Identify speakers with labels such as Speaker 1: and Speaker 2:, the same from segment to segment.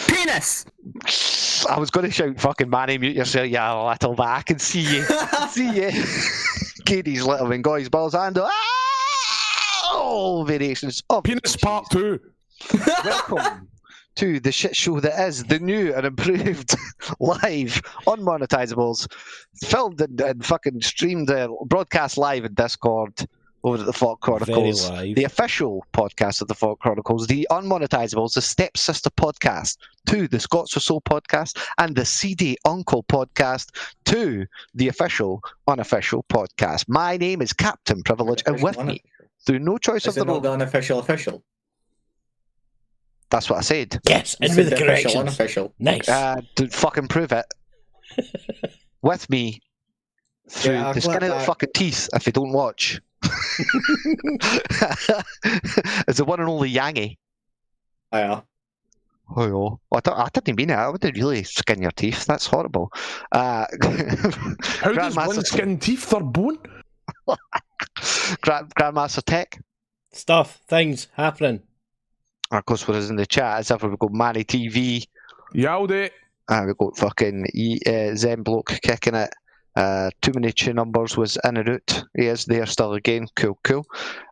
Speaker 1: Penis!
Speaker 2: I was going to shout fucking Manny, mute yourself, you little bit. I can see you. See you. Katie's little and guys, balls and variations of
Speaker 3: Penis Part 2.
Speaker 2: Welcome to the shit show that is the new and improved live unmonetizables, filmed and fucking streamed, broadcast live in Discord over at the Folk Chronicles,
Speaker 4: Very live.
Speaker 2: the official podcast of the Folk Chronicles, the unmonetizables, the stepsister podcast to the Scots for Soul podcast, and the CD Uncle podcast to the official, unofficial podcast. My name is Captain Privilege, and with me, through no choice of
Speaker 1: Is it
Speaker 2: their
Speaker 1: not the
Speaker 2: own,
Speaker 1: unofficial official?
Speaker 2: that's what I said.
Speaker 4: Yes,
Speaker 1: You
Speaker 4: and
Speaker 1: said
Speaker 4: with the
Speaker 1: official,
Speaker 4: corrections.
Speaker 1: unofficial.
Speaker 4: Nice.
Speaker 2: To fucking prove it. With me, through
Speaker 1: Yeah, I'll
Speaker 2: the skin of
Speaker 1: let
Speaker 2: the
Speaker 1: that-
Speaker 2: fucking teeth, if you don't watch, is the one and only Yangy.
Speaker 1: Oh, yeah.
Speaker 2: Oh, I didn't mean it. I wouldn't really skin your teeth. That's horrible.
Speaker 3: How does one
Speaker 2: Grandmaster,
Speaker 3: skin teeth their bone?
Speaker 2: Grandmaster Tech.
Speaker 4: Stuff, things happening.
Speaker 2: Of course, with us in the chat, as ever, we've got Manny TV.
Speaker 3: Yowdy.
Speaker 2: We've got fucking Zen Bloke kicking it. Too many two numbers was in and out. He is there still again. Cool.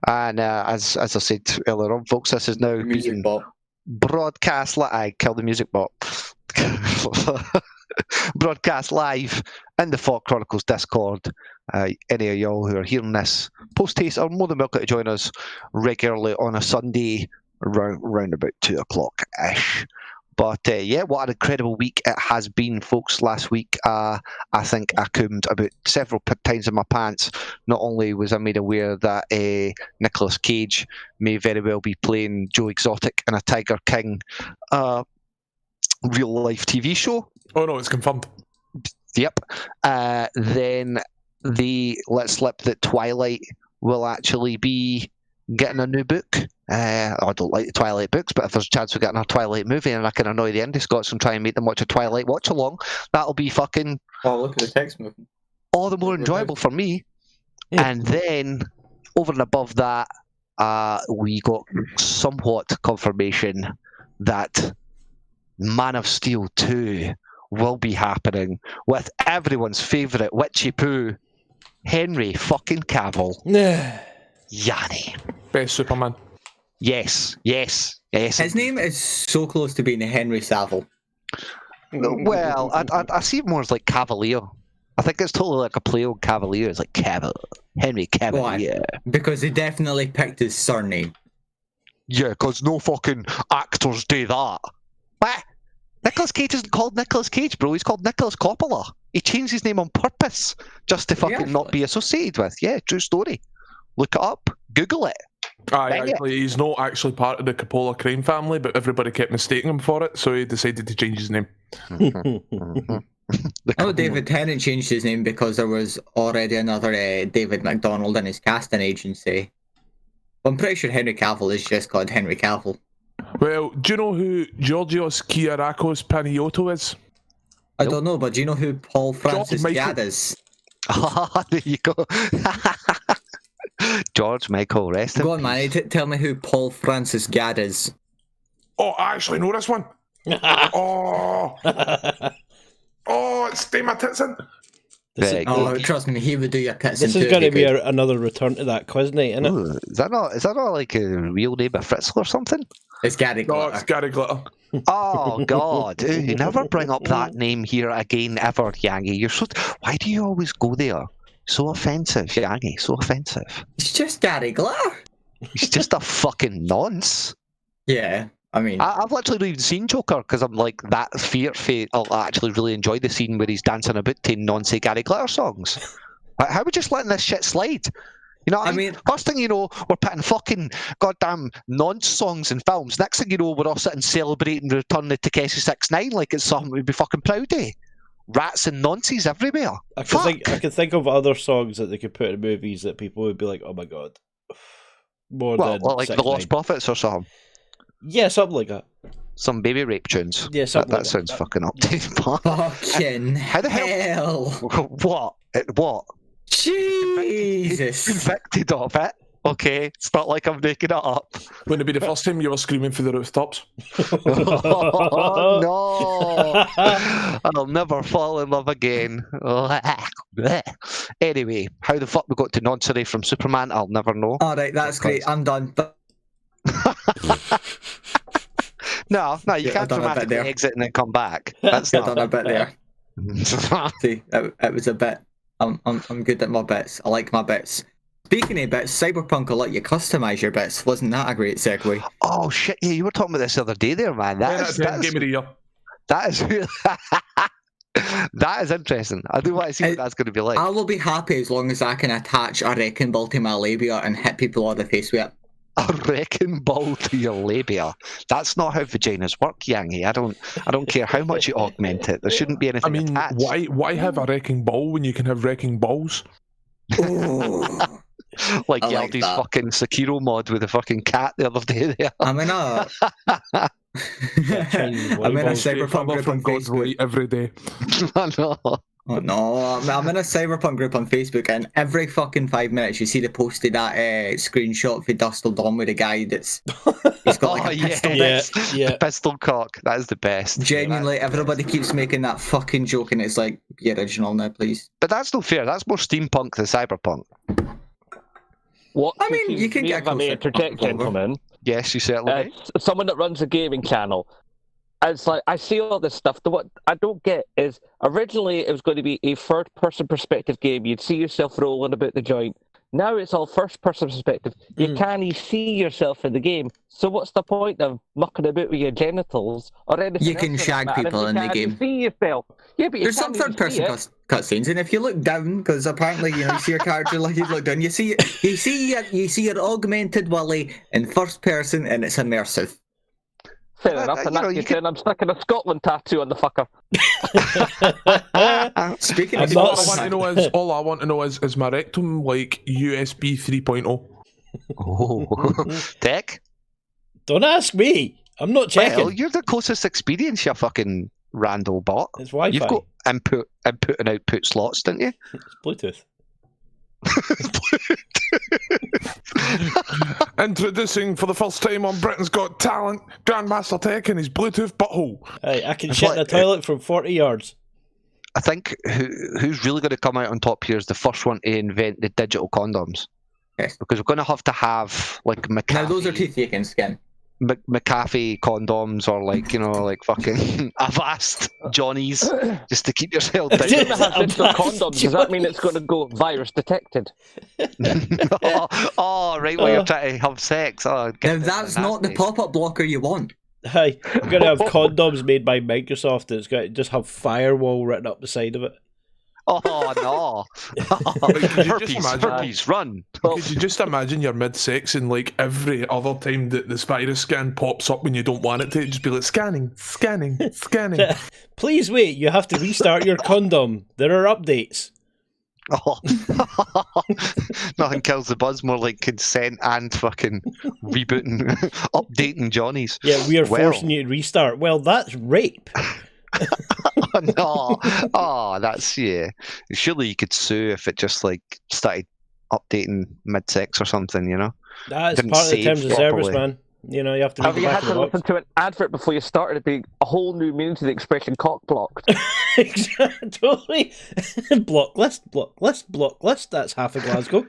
Speaker 2: And as I said earlier on, folks, this is now
Speaker 1: Music
Speaker 2: being
Speaker 1: bot.
Speaker 2: broadcast live. I kill the music bot. Broadcast live in the Folk Chronicles Discord. Any of y'all who are hearing this post haste are more than welcome to join us regularly on a Sunday round about 2 o'clock ish. But yeah, what an incredible week it has been, folks. Last week, I think I coomed about several times in my pants. Not only was I made aware that Nicolas Cage may very well be playing Joe Exotic in a Tiger King real-life TV show.
Speaker 3: Oh no, it's confirmed.
Speaker 2: Yep. Then the let's slip that Twilight will actually be getting a new book. I don't like the Twilight books, but if there's a chance of getting a Twilight movie and I can annoy the indie Scots and try and make them watch a Twilight watch along, that'll be fucking
Speaker 1: Oh, look at the text movement.
Speaker 2: all the more enjoyable for me. And then over and above that, we got somewhat confirmation that Man of Steel 2 will be happening with everyone's favourite witchy poo, Henry fucking Cavill. Yanni.
Speaker 3: Best Superman.
Speaker 2: Yes.
Speaker 1: His name is so close to being Henry Savile.
Speaker 2: Well, I see it more as like Cavalier. I think it's totally like a play on Cavalier. It's like Henry Cavalier.
Speaker 1: Because he definitely picked his surname.
Speaker 2: Yeah, because no fucking actors do that. What? Nicolas Cage isn't called Nicolas Cage, bro. He's called Nicolas Coppola. He changed his name on purpose just to fucking not be associated with. Yeah, true story. Look it up. Google it.
Speaker 3: Actually, he's not actually part of the Coppola crime family, but everybody kept mistaking him for it, so he decided to change his name.
Speaker 1: Oh, David Tennant changed his name because there was already another David McDonald in his casting agency. I'm pretty sure Henry Cavill is just called Henry Cavill.
Speaker 3: Well, do you know who Georgios Kyriakos Panayiotou is?
Speaker 1: I don't know, but do you know who Paul Francis
Speaker 3: Michael-
Speaker 1: Gadd is?
Speaker 2: There you go. George Michael, rest in
Speaker 1: Go on, man. Tell me who Paul Francis Gadd is.
Speaker 3: Oh, I actually know this one. Oh, it's Dave Titson.
Speaker 1: Oh, trust me, he would do your tits
Speaker 4: This
Speaker 1: in
Speaker 4: is
Speaker 1: two
Speaker 4: going to
Speaker 1: if
Speaker 4: be
Speaker 1: he could.
Speaker 4: another return to that quiz night, isn't it?
Speaker 2: Ooh, is that not like a real name of Fritzl or something?
Speaker 1: It's Gary
Speaker 3: No,
Speaker 1: Glitter.
Speaker 3: it's Gary Glitter.
Speaker 2: Oh God! Ooh, never bring up that name here again, ever, Yangi. You're so. Why do you always go there? So offensive, Yangi. So offensive.
Speaker 1: It's just Gary Glitter.
Speaker 2: He's just a fucking nonce.
Speaker 1: Yeah, I mean,
Speaker 2: I've literally not even seen Joker because I'm like that fear. I'll actually really enjoy the scene where he's dancing about to nonce Gary Glitter songs. Like, how are we just letting this shit slide? You know what I mean? First thing you know, we're putting fucking goddamn nonce songs in films. Next thing you know, we're all sitting celebrating the return of Takeshi 69 like it's something we'd be fucking proud of. Rats and nonces everywhere.
Speaker 4: I can think of other songs that they could put in movies that people would be like, oh my god. more
Speaker 2: Well,
Speaker 4: than
Speaker 2: like the
Speaker 4: 6ix9ine.
Speaker 2: Lost Prophets or something.
Speaker 4: Yeah, something like that.
Speaker 2: Some baby rape tunes.
Speaker 4: Yeah,
Speaker 2: That,
Speaker 4: something
Speaker 2: that
Speaker 4: like
Speaker 2: sounds
Speaker 4: that.
Speaker 2: fucking updated.
Speaker 1: Fucking
Speaker 2: How the
Speaker 1: hell.
Speaker 2: What? What?
Speaker 1: Jesus.
Speaker 2: Convicted of it. Okay, it's not like I'm making it up.
Speaker 3: Wouldn't it be the first time you were screaming for the rooftops?
Speaker 2: Oh no! I'll never fall in love again. Anyway, how the fuck we got to Noncery from Superman, I'll never know.
Speaker 1: Alright, that's great. I'm done.
Speaker 2: No, you
Speaker 1: Yeah, I've
Speaker 2: can't
Speaker 1: done a bit
Speaker 2: dramatically
Speaker 1: there.
Speaker 2: exit and then come back. That's
Speaker 1: I've
Speaker 2: not.
Speaker 1: done a bit there. See, it was a bit. I'm good at my bits. I like my bits. Speaking of bits, Cyberpunk will let you customise your bits. Wasn't that a great segue?
Speaker 2: Oh shit! Yeah, you were talking about this the other day, there, man. That is
Speaker 3: Game of the year.
Speaker 2: that is really that is interesting. I do want to see what that's going to be like.
Speaker 1: I will be happy as long as I can attach a wrecking ball to my labia and hit people on the face with it.
Speaker 2: A wrecking ball to your labia. That's not how vaginas work, Yangi. I don't care how much you augment it. There shouldn't be anything
Speaker 3: I mean,
Speaker 2: attached.
Speaker 3: why have a wrecking ball when you can have wrecking balls?
Speaker 1: Ooh.
Speaker 2: Like
Speaker 1: I like
Speaker 2: Yaldi's
Speaker 1: that.
Speaker 2: fucking Sekiro mod with the fucking cat the other day there.
Speaker 1: I'm in a.
Speaker 4: Chinese
Speaker 1: I'm in a
Speaker 4: volleyballs.
Speaker 1: cyberpunk group
Speaker 3: from
Speaker 1: on
Speaker 3: God's
Speaker 1: Facebook.
Speaker 3: light every day.
Speaker 2: I know.
Speaker 1: Oh no, I'm in a cyberpunk group on Facebook, and every fucking 5 minutes you see the posted that screenshot for Dustle Dawn with a guy that's he's got like a pistol.
Speaker 4: Yeah, yeah.
Speaker 2: The pistol cock. That is the best.
Speaker 1: Genuinely,
Speaker 2: Yeah, that's the
Speaker 1: everybody
Speaker 2: best.
Speaker 1: keeps making that fucking joke, and it's like, be original now, please.
Speaker 2: But that's not fair. That's more steampunk than cyberpunk.
Speaker 5: What?
Speaker 1: I mean, you can get
Speaker 5: if I may
Speaker 1: closer.
Speaker 5: interject,
Speaker 1: Over.
Speaker 5: gentlemen.
Speaker 2: Yes, you certainly.
Speaker 5: Someone that runs a gaming channel. It's like I see all this stuff. What I don't get is originally it was going to be a third-person perspective game. You'd see yourself rolling about the joint. Now it's all first-person perspective. You can't see yourself in the game. So what's the point of mucking about with your genitals or anything?
Speaker 1: You can
Speaker 5: else for
Speaker 1: shag
Speaker 5: that matter if
Speaker 1: people
Speaker 5: you
Speaker 1: in the
Speaker 5: can't
Speaker 1: game.
Speaker 5: See yourself. Yeah, but you
Speaker 1: There's some
Speaker 5: can't even
Speaker 1: third-person
Speaker 5: see it.
Speaker 1: cutscenes, and if you look down, because apparently you see your character, like you look down, you see your augmented Willy in first person, and it's immersive.
Speaker 5: Fair
Speaker 2: Well,
Speaker 5: enough.
Speaker 2: you
Speaker 5: And
Speaker 2: know,
Speaker 5: that's
Speaker 2: you
Speaker 5: you saying I'm sticking a Scotland tattoo on the fucker.
Speaker 1: Speaking
Speaker 4: I'm
Speaker 1: of
Speaker 4: not
Speaker 3: All I want to know is, is my rectum like USB 3.0?
Speaker 2: Oh, tech.
Speaker 4: Don't ask me. I'm not checking.
Speaker 2: Well, you're the closest experience, you fucking Randall bot.
Speaker 4: It's Wi-Fi.
Speaker 2: You've got input and output slots, don't you?
Speaker 4: It's Bluetooth.
Speaker 3: Introducing for the first time on Britain's Got Talent, Grandmaster Tech and his Bluetooth butthole.
Speaker 4: Hey, I can
Speaker 2: It's
Speaker 4: shit in
Speaker 2: like-
Speaker 4: the toilet from 40 yards.
Speaker 2: I think who's really going to come out on top here is the first one to invent the digital condoms.
Speaker 1: Yes.
Speaker 2: Because we're going to have like McAfee,
Speaker 1: now, those are teeth you can skin.
Speaker 2: McAfee condoms or like fucking Avast Johnnies just to keep yourself down.
Speaker 5: If it has digital
Speaker 4: Avast
Speaker 5: condoms, does that mean it's going to go virus detected?
Speaker 2: oh, right, well, you're trying to have sex. Oh,
Speaker 1: Now,
Speaker 2: get
Speaker 1: that's not the
Speaker 2: nasty.
Speaker 1: pop-up blocker you want.
Speaker 4: Hey, I'm going to have condoms made by Microsoft that's going to just have firewall written up the side of it.
Speaker 2: Oh no!
Speaker 3: Could you just
Speaker 2: herpes,
Speaker 3: imagine-
Speaker 2: herpes, run!
Speaker 3: Could you just imagine you're mid-sex and like every other time that the virus scan pops up when you don't want it to, just be like scanning.
Speaker 4: Please wait, you have to restart your condom. There are updates.
Speaker 2: Oh. Nothing kills the buzz more like consent and fucking rebooting, updating Johnny's.
Speaker 4: Yeah, we are
Speaker 2: Well.
Speaker 4: forcing you to restart. Well, that's rape.
Speaker 2: Oh, no! Oh, that's yeah. Surely you could sue if it just like started updating mid-sex or something, you know?
Speaker 4: That's
Speaker 2: Didn't
Speaker 4: part of the
Speaker 2: save
Speaker 4: terms of service,
Speaker 2: properly.
Speaker 4: man. You know, you have to read
Speaker 5: Have
Speaker 4: the
Speaker 5: you
Speaker 4: back
Speaker 5: had
Speaker 4: of
Speaker 5: to
Speaker 4: the
Speaker 5: listen
Speaker 4: box.
Speaker 5: to an advert before you started? It'd be a whole new meaning to the expression cock blocked.
Speaker 4: Totally. block list. That's half of Glasgow.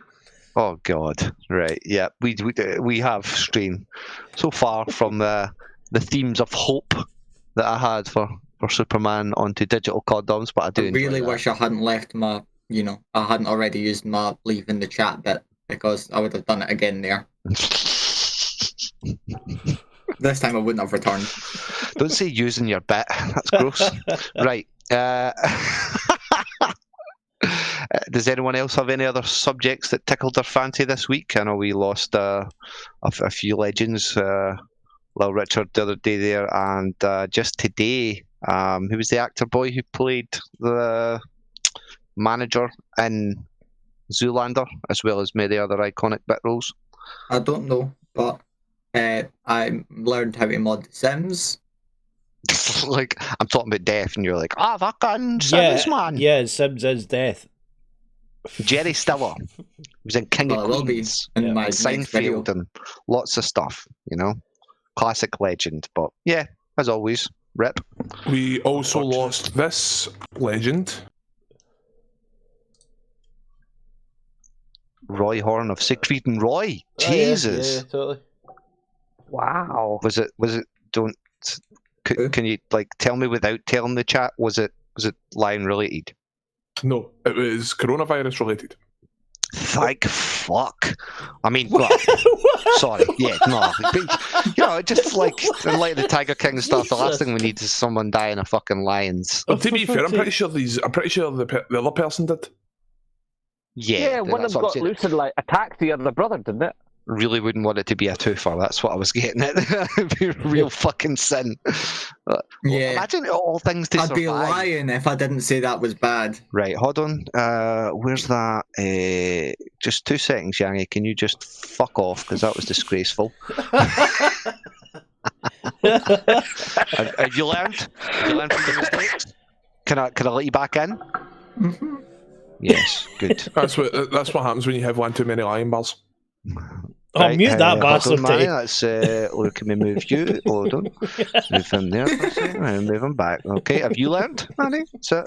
Speaker 2: Oh God! Right? Yeah, we have strayed so far from the themes of hope that I had for Superman onto digital condoms, but I do
Speaker 1: I really
Speaker 2: enjoy that.
Speaker 1: wish I hadn't left my, I hadn't already used my leave in the chat bit, because I would have done it again there. This time I wouldn't have returned.
Speaker 2: Don't say using your bit. That's gross. Right. Does anyone else have any other subjects that tickled their fancy this week? I know we lost a few legends. Lil Richard the other day there, and just today, who was the actor boy who played the manager in Zoolander, as well as many other iconic bit roles?
Speaker 1: I don't know, but I learned how to mod The Sims.
Speaker 2: Like, I'm talking about death, and you're like, fucking
Speaker 4: Yeah,
Speaker 2: Sims, man.
Speaker 4: yeah, Sims is death.
Speaker 2: Jerry Stiller was in King
Speaker 1: Well,
Speaker 2: of
Speaker 1: it will be
Speaker 2: Queens,
Speaker 1: in
Speaker 4: Yeah.
Speaker 1: my next video.
Speaker 2: Seinfeld, and lots of stuff, you know? Classic legend. But yeah, as always, rip.
Speaker 3: We also
Speaker 2: Unfortunate.
Speaker 3: lost this legend.
Speaker 2: Roy Horn of Siegfried and Roy.
Speaker 4: Oh, yeah,
Speaker 2: Jesus.
Speaker 4: yeah, totally.
Speaker 5: Wow.
Speaker 2: Was it, don't,
Speaker 1: Who?
Speaker 2: can you, like, tell me without telling the chat, was it Lion related?
Speaker 3: No, it was coronavirus related.
Speaker 2: Thank fuck. I mean, well, sorry, yeah, no. But, you know, just like in light of the Tiger King and stuff, the last
Speaker 4: Jesus.
Speaker 2: thing we need is someone dying of fucking lions.
Speaker 3: But to be fair, I'm pretty sure the other person did.
Speaker 2: Yeah,
Speaker 5: One of
Speaker 2: that's
Speaker 5: them
Speaker 2: what I'm
Speaker 5: got
Speaker 2: saying.
Speaker 5: loose and like attacked the other brother, didn't it?
Speaker 2: Really wouldn't want it to be a twofer. That's what I was getting at. It'd be a real fucking sin.
Speaker 1: Yeah,
Speaker 2: Imagine all things to
Speaker 1: I'd be
Speaker 2: survive.
Speaker 1: lying if I didn't say that was bad.
Speaker 2: Right, hold on. Where's that? Just 2 seconds, Yangi. Can you just fuck off? Because that was disgraceful. Have you learned? Have you learned from your mistakes? Can I let you back in?
Speaker 1: Mm-hmm.
Speaker 2: Yes, good.
Speaker 3: That's what happens when you have one too many lion bars.
Speaker 4: Oh, mute that
Speaker 2: hold
Speaker 4: bastard,
Speaker 2: on, Manny,
Speaker 4: Dave.
Speaker 2: That's look, can we move you? Hold on. Move him there for a second, and move him back. Okay, have you learned, Manny? So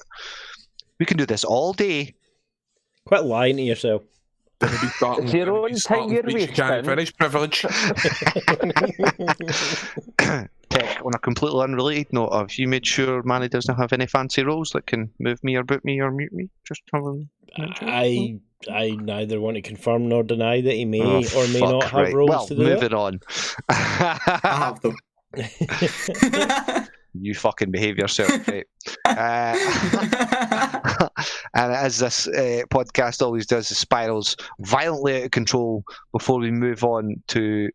Speaker 2: we can do this all day.
Speaker 4: Quit lying to yourself.
Speaker 3: Gonna be starting,
Speaker 5: It's your
Speaker 3: gonna
Speaker 5: own
Speaker 3: be starting
Speaker 5: time you're
Speaker 3: speech you can't
Speaker 5: wasting.
Speaker 3: finish, privilege.
Speaker 2: Tech, on a completely unrelated note, have you made sure Manny doesn't have any fancy roles that can move me or boot me or mute me? Just have him.
Speaker 4: I neither want to confirm nor deny that he may
Speaker 2: Oh,
Speaker 4: or may
Speaker 2: fuck,
Speaker 4: not have
Speaker 2: right.
Speaker 4: roles
Speaker 2: Well,
Speaker 4: to do
Speaker 2: moving on.
Speaker 1: I have them.
Speaker 2: You fucking behave yourself, right? And as this podcast always does, it spirals violently out of control before we move on to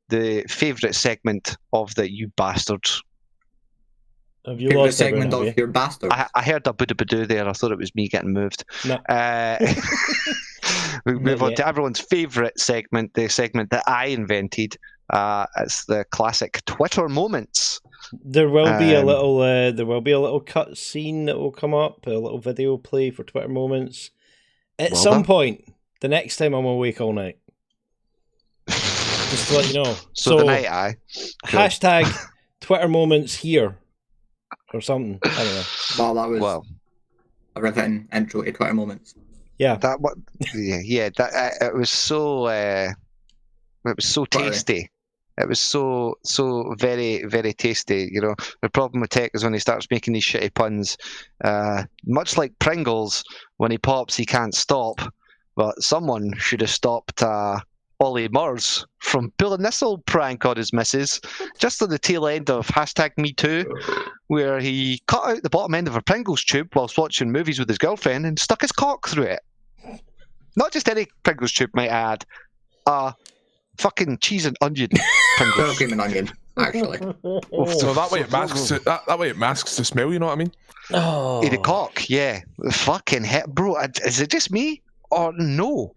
Speaker 2: the favourite segment of the You Bastards.
Speaker 4: Have you
Speaker 1: Favorite
Speaker 4: lost everyone,
Speaker 1: segment
Speaker 4: have
Speaker 1: of
Speaker 4: you?
Speaker 1: your bastard.
Speaker 2: I heard a boo there. I thought it was me getting moved.
Speaker 4: No.
Speaker 2: We move on
Speaker 4: yet.
Speaker 2: to everyone's favourite segment, the segment that I invented. It's the classic Twitter moments.
Speaker 4: There will be a
Speaker 2: Um,
Speaker 4: little cut scene that will come up, a little video play for Twitter moments at
Speaker 2: Well
Speaker 4: some
Speaker 2: done.
Speaker 4: point. The next time I'm awake all night, just to let you know.
Speaker 2: So the night I cool.
Speaker 4: Hashtag Twitter moments here or something. I don't know.
Speaker 1: Well, that was
Speaker 2: well
Speaker 1: a riveting intro to Twitter moments.
Speaker 4: Yeah,
Speaker 2: that what yeah that it was so
Speaker 1: Buttery.
Speaker 2: tasty. It was so very very tasty. You know, the problem with Tech is when he starts making these shitty puns. Much like Pringles, when he pops, he can't stop. But someone should have stopped Ollie Murs from pulling this old prank on his missus, just on the tail end of #MeToo, where he cut out the bottom end of a Pringles tube whilst watching movies with his girlfriend and stuck his cock through it. Not just any Pringles tube, might I add. Fucking cheese and onion
Speaker 1: Sour
Speaker 2: Pringles.
Speaker 1: cream and onion, actually.
Speaker 3: So that way it masks that way it masks the smell. You know what I mean?
Speaker 4: Oh,
Speaker 2: The cock, yeah. Fucking hell, bro. Is it just me or no?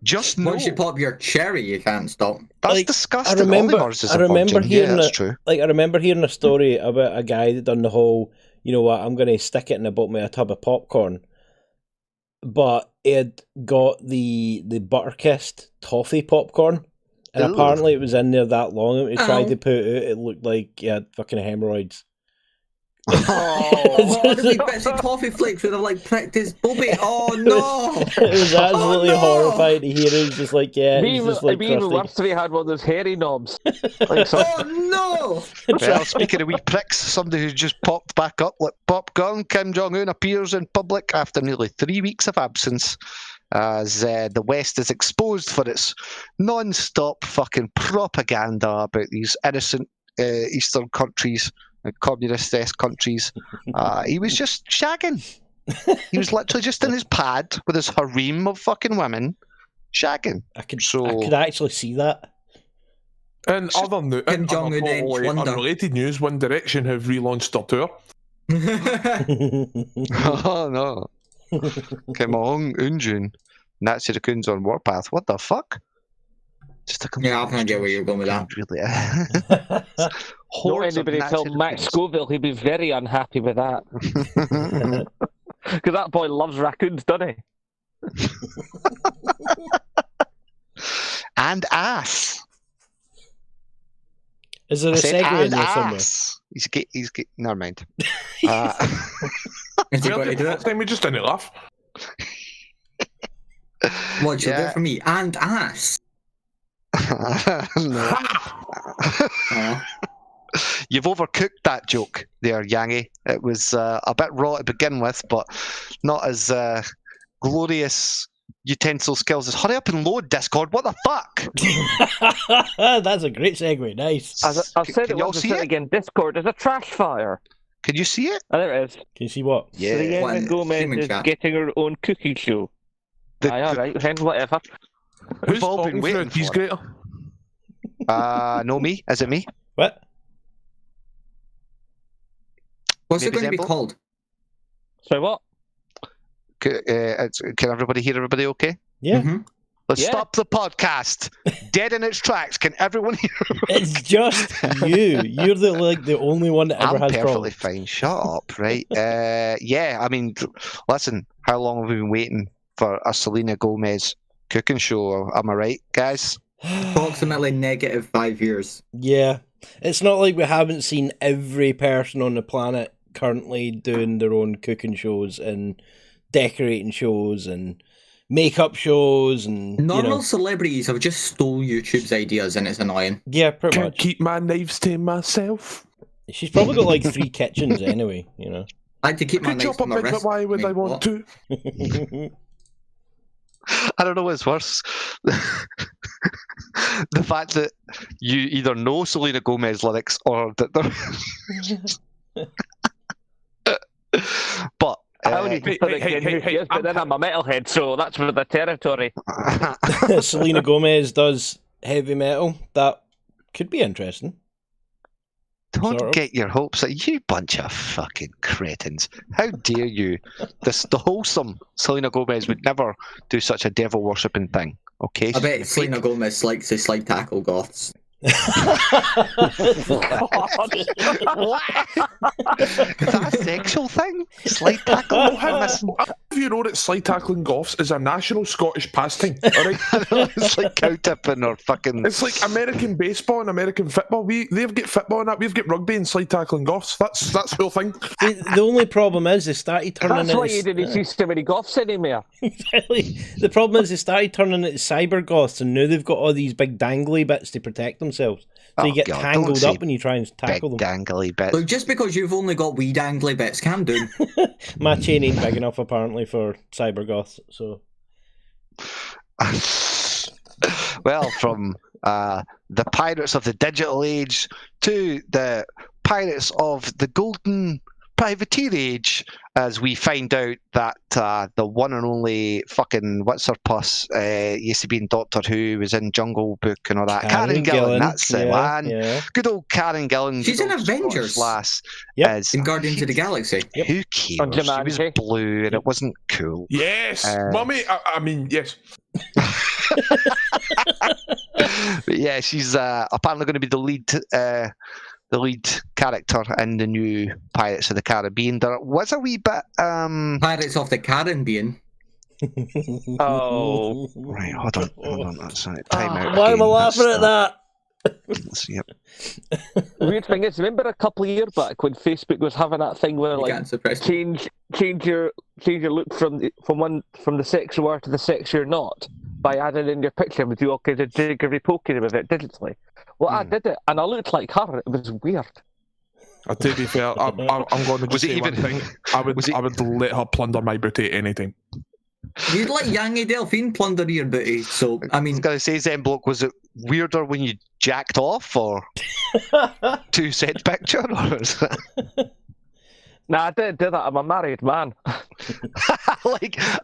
Speaker 2: Just no.
Speaker 1: Once you pop your cherry, you can't stop.
Speaker 2: That's
Speaker 4: Like,
Speaker 2: disgusting.
Speaker 4: I remember-
Speaker 2: Ollie Murs is
Speaker 4: I
Speaker 2: a
Speaker 4: remember
Speaker 2: virgin.
Speaker 4: hearing
Speaker 2: yeah, that's
Speaker 4: it-
Speaker 2: true.
Speaker 4: like I remember hearing a story about a guy that done the whole, you know what, I'm going to stick it in a bottom of a tub of popcorn, but he had got the Butterkist toffee popcorn, and
Speaker 2: Ooh.
Speaker 4: apparently it was in there that long. And he tried
Speaker 1: Ow.
Speaker 4: to put it out, it looked like he had fucking hemorrhoids.
Speaker 1: Oh, all the wee bits of toffee flakes would have like pricked his bobby. Oh no!
Speaker 4: It was absolutely
Speaker 1: no!
Speaker 4: horrifying to hear. It was just like, yeah,
Speaker 5: It'd
Speaker 4: it
Speaker 5: be
Speaker 4: was just like
Speaker 5: even
Speaker 4: crusty.
Speaker 5: worse if he had one of those hairy knobs. Like so,
Speaker 1: Oh
Speaker 2: Well, speaking of wee pricks, somebody who just popped back up like popcorn, Kim Jong-un appears in public after nearly 3 weeks of absence as the West is exposed for its non-stop fucking propaganda about these innocent Eastern countries, communist-esque countries. He was just shagging. He was literally just in his pad with his harem of fucking women, shagging.
Speaker 4: I could
Speaker 2: So-
Speaker 4: actually see that.
Speaker 3: And other new,
Speaker 1: Kim
Speaker 3: in
Speaker 1: Jong-un
Speaker 3: other
Speaker 1: Edge
Speaker 3: totally
Speaker 1: wonder.
Speaker 3: unrelated news, One Direction have relaunched their tour.
Speaker 2: Oh no. Kim Jong-un, Nazi raccoons on Warpath. What the fuck? Just a complete
Speaker 1: Yeah, I have no idea where you're going with that.
Speaker 2: Really.
Speaker 5: Not
Speaker 2: Hordes of
Speaker 5: anybody tell
Speaker 2: natural
Speaker 5: Max
Speaker 2: things.
Speaker 5: Scoville, he'd be very unhappy with that. Because that boy loves raccoons, doesn't he?
Speaker 2: And ass.
Speaker 4: Is there a
Speaker 2: I said
Speaker 4: segue in
Speaker 2: and
Speaker 4: there somewhere?
Speaker 2: ass. He's get. Never mind.
Speaker 1: Is he
Speaker 3: Well,
Speaker 1: going to do
Speaker 3: last
Speaker 1: it?
Speaker 3: time we just didn't laugh.
Speaker 1: What should do
Speaker 2: Yeah.
Speaker 1: it for me? And ass.
Speaker 2: No.
Speaker 1: Oh.
Speaker 2: You've overcooked that joke there, Yangy. It was a bit raw to begin with, but not as glorious utensil skills as hurry up and load Discord. What the fuck?
Speaker 4: That's a great segue. Nice.
Speaker 5: I've said
Speaker 2: Can
Speaker 5: it
Speaker 2: y'all
Speaker 5: once, I've
Speaker 2: see
Speaker 5: said it
Speaker 2: it?
Speaker 5: again. Discord is a trash fire.
Speaker 2: Can you see it?
Speaker 5: Oh, there it is.
Speaker 4: Can you see what?
Speaker 2: Yeah.
Speaker 1: What,
Speaker 5: Selena
Speaker 1: in the
Speaker 5: Gomez
Speaker 1: streaming
Speaker 5: is
Speaker 1: chat?
Speaker 5: getting her own cooking show.
Speaker 2: The-
Speaker 5: Aye, alright, then whatever.
Speaker 3: Who's
Speaker 2: all been
Speaker 3: talking for
Speaker 2: waiting
Speaker 3: a cheese
Speaker 2: for it.
Speaker 3: grater?
Speaker 2: No, me. Is it me?
Speaker 4: What?
Speaker 1: What's it
Speaker 2: Maybe
Speaker 1: going to be
Speaker 2: Zemble?
Speaker 1: called?
Speaker 5: So what?
Speaker 2: Can everybody hear everybody okay?
Speaker 4: Yeah.
Speaker 1: Mhm.
Speaker 2: Let's
Speaker 5: Yeah.
Speaker 2: stop the podcast. Dead in its tracks. Can everyone hear?
Speaker 4: It's just you. You're the only one that ever
Speaker 2: I'm
Speaker 4: has
Speaker 2: perfectly
Speaker 4: problems.
Speaker 2: fine. Shut up, right? Yeah, I mean, listen, how long have we been waiting for a Selena Gomez cooking show? Am I right, guys?
Speaker 1: Approximately -5 years.
Speaker 4: Yeah. It's not like we haven't seen every person on the planet currently doing their own cooking shows and decorating shows and makeup shows and
Speaker 1: Normal celebrities have just stole YouTube's ideas and it's annoying.
Speaker 4: yeah, pretty
Speaker 3: Can't
Speaker 4: much.
Speaker 3: keep my knives to myself.
Speaker 4: She's probably got like 3 kitchens anyway,
Speaker 1: I had to keep my
Speaker 3: Could
Speaker 1: knives
Speaker 3: chop
Speaker 1: to
Speaker 3: up
Speaker 1: my
Speaker 3: big, but
Speaker 1: wrist.
Speaker 3: why would I
Speaker 1: Wait,
Speaker 3: want
Speaker 1: what?
Speaker 3: to?
Speaker 2: I don't know what's worse. The fact that you either know Selena Gomez lyrics or that they're. But.
Speaker 5: I only just put
Speaker 3: hey,
Speaker 5: it
Speaker 3: hey,
Speaker 5: in
Speaker 3: hey,
Speaker 5: who
Speaker 3: hey,
Speaker 5: cares, but then I'm a metalhead, so that's for the territory.
Speaker 4: Selena Gomez does heavy metal. That could be interesting.
Speaker 2: Don't
Speaker 4: Sort of.
Speaker 2: get your hopes up, you bunch of fucking cretins. How dare you? The wholesome Selena Gomez would never do such a devil worshipping thing. Okay?
Speaker 1: I
Speaker 2: She's
Speaker 1: bet Selena Gomez likes to slide tackle goths.
Speaker 2: What? Is that a sexual thing? Slide tackle?
Speaker 3: Oh, have you know that slide tackling goths is a national Scottish pastime? Alright?
Speaker 2: It's like cow tipping or fucking.
Speaker 3: It's like American baseball and American football. They've got football and that. We've got rugby and slide tackling goths. That's the whole thing.
Speaker 4: The only problem is they started turning
Speaker 5: That's
Speaker 4: into
Speaker 5: why you didn't see so many goths anymore.
Speaker 4: Exactly. The problem is they started turning into cyber goths, and now they've got all these big dangly bits to protect themselves. So
Speaker 2: Oh,
Speaker 4: you get
Speaker 2: God,
Speaker 4: tangled
Speaker 2: don't say
Speaker 4: up when you try and
Speaker 2: Big
Speaker 4: tackle them.
Speaker 2: dangly bits.
Speaker 1: Look, just because you've only got wee dangly bits can do.
Speaker 4: My chain ain't big enough apparently for cyber goths. So
Speaker 2: Well, from the pirates of the digital age to the pirates of the golden privateer age, as we find out that the one and only fucking what's her puss used to be in Doctor Who, was in Jungle Book and all that. Karen Gillan, that's the one.
Speaker 4: Yeah.
Speaker 2: Good old Karen Gillan.
Speaker 1: She's
Speaker 2: good
Speaker 1: in
Speaker 2: old Scottish
Speaker 1: Avengers.
Speaker 2: lass.
Speaker 4: Yep.
Speaker 2: Is,
Speaker 1: In Guardians of the Galaxy.
Speaker 4: Yep.
Speaker 2: Who cares?
Speaker 5: On
Speaker 2: She was
Speaker 5: Jumanji.
Speaker 2: blue and it wasn't cool.
Speaker 3: Yes, mummy. I mean, yes.
Speaker 2: But yeah, she's apparently going to be the lead character in the new Pirates of the Caribbean. There was a wee bit.
Speaker 1: Pirates of the Caribbean.
Speaker 5: Oh.
Speaker 2: Right, hold on. That's right. Time out.
Speaker 4: Why am I
Speaker 2: again.
Speaker 4: laughing at that?
Speaker 2: Let's see it.
Speaker 5: Weird thing is, remember a couple of years back when Facebook was having that thing where
Speaker 1: You
Speaker 5: like
Speaker 1: can't suppress it.
Speaker 5: change your look from the sex you are to the sex you're not by adding in your picture and do all kinds of jiggery pokery with it digitally. Well, I did it and I looked like her. It was weird.
Speaker 3: To be fair, I'm going to
Speaker 2: Was
Speaker 3: just
Speaker 2: it
Speaker 3: say
Speaker 2: even-
Speaker 3: one thing. I would let her plunder my booty anytime.
Speaker 1: You'd let Yangy Delphine plunder your booty, so, I
Speaker 2: I was
Speaker 1: mean,
Speaker 2: going to say, Zenblock, was it weirder when you jacked off or 2 cent picture? Or is it...
Speaker 5: Nah, I didn't do that. I'm a married man.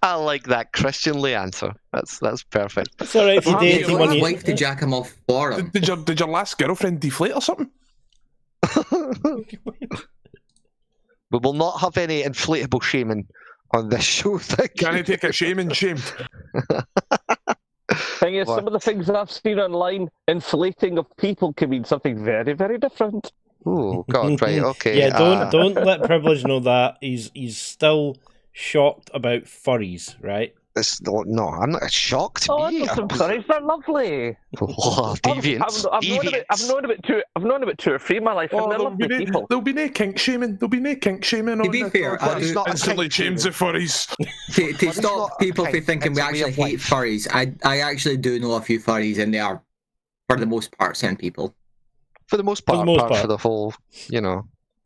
Speaker 2: I like that Christianly answer. That's perfect.
Speaker 4: It's alright if you
Speaker 3: Well,
Speaker 4: date
Speaker 1: you
Speaker 3: yeah,
Speaker 1: want
Speaker 4: anyone
Speaker 1: his
Speaker 4: you...
Speaker 1: wife to jack him off for him.
Speaker 3: Did your last girlfriend deflate or something?
Speaker 2: We will not have any inflatable shaming on this show. Thank
Speaker 3: Can
Speaker 2: you.
Speaker 3: I take a shame and shamed?
Speaker 5: Thing is, some of the things I've seen online, inflating of people can mean something very, very different.
Speaker 2: Oh God, right, okay.
Speaker 4: Yeah, don't let Privilege know that. He's still shocked about furries, right?
Speaker 2: No, I'm not shocked.
Speaker 5: Oh, I
Speaker 2: Me,
Speaker 5: know some furries. They're lovely.
Speaker 2: Oh, deviants.
Speaker 5: I've known about 2 or 3 in my life, and they're lovely people.
Speaker 3: There'll be no kink shaming. There'll be no kink shaming.
Speaker 1: To be fair, I
Speaker 2: It's
Speaker 1: do,
Speaker 2: not a
Speaker 3: instantly
Speaker 2: kink
Speaker 3: shames the furries.
Speaker 1: to
Speaker 2: not
Speaker 1: stop people
Speaker 2: okay,
Speaker 1: from thinking
Speaker 2: it's
Speaker 1: we
Speaker 2: a way
Speaker 1: actually
Speaker 2: of
Speaker 1: hate
Speaker 2: life.
Speaker 1: furries, I actually do know a few furries, and they are, for the most part, send people.
Speaker 2: For the most
Speaker 4: For the
Speaker 2: part,
Speaker 4: most
Speaker 2: apart
Speaker 4: part.
Speaker 2: for the whole,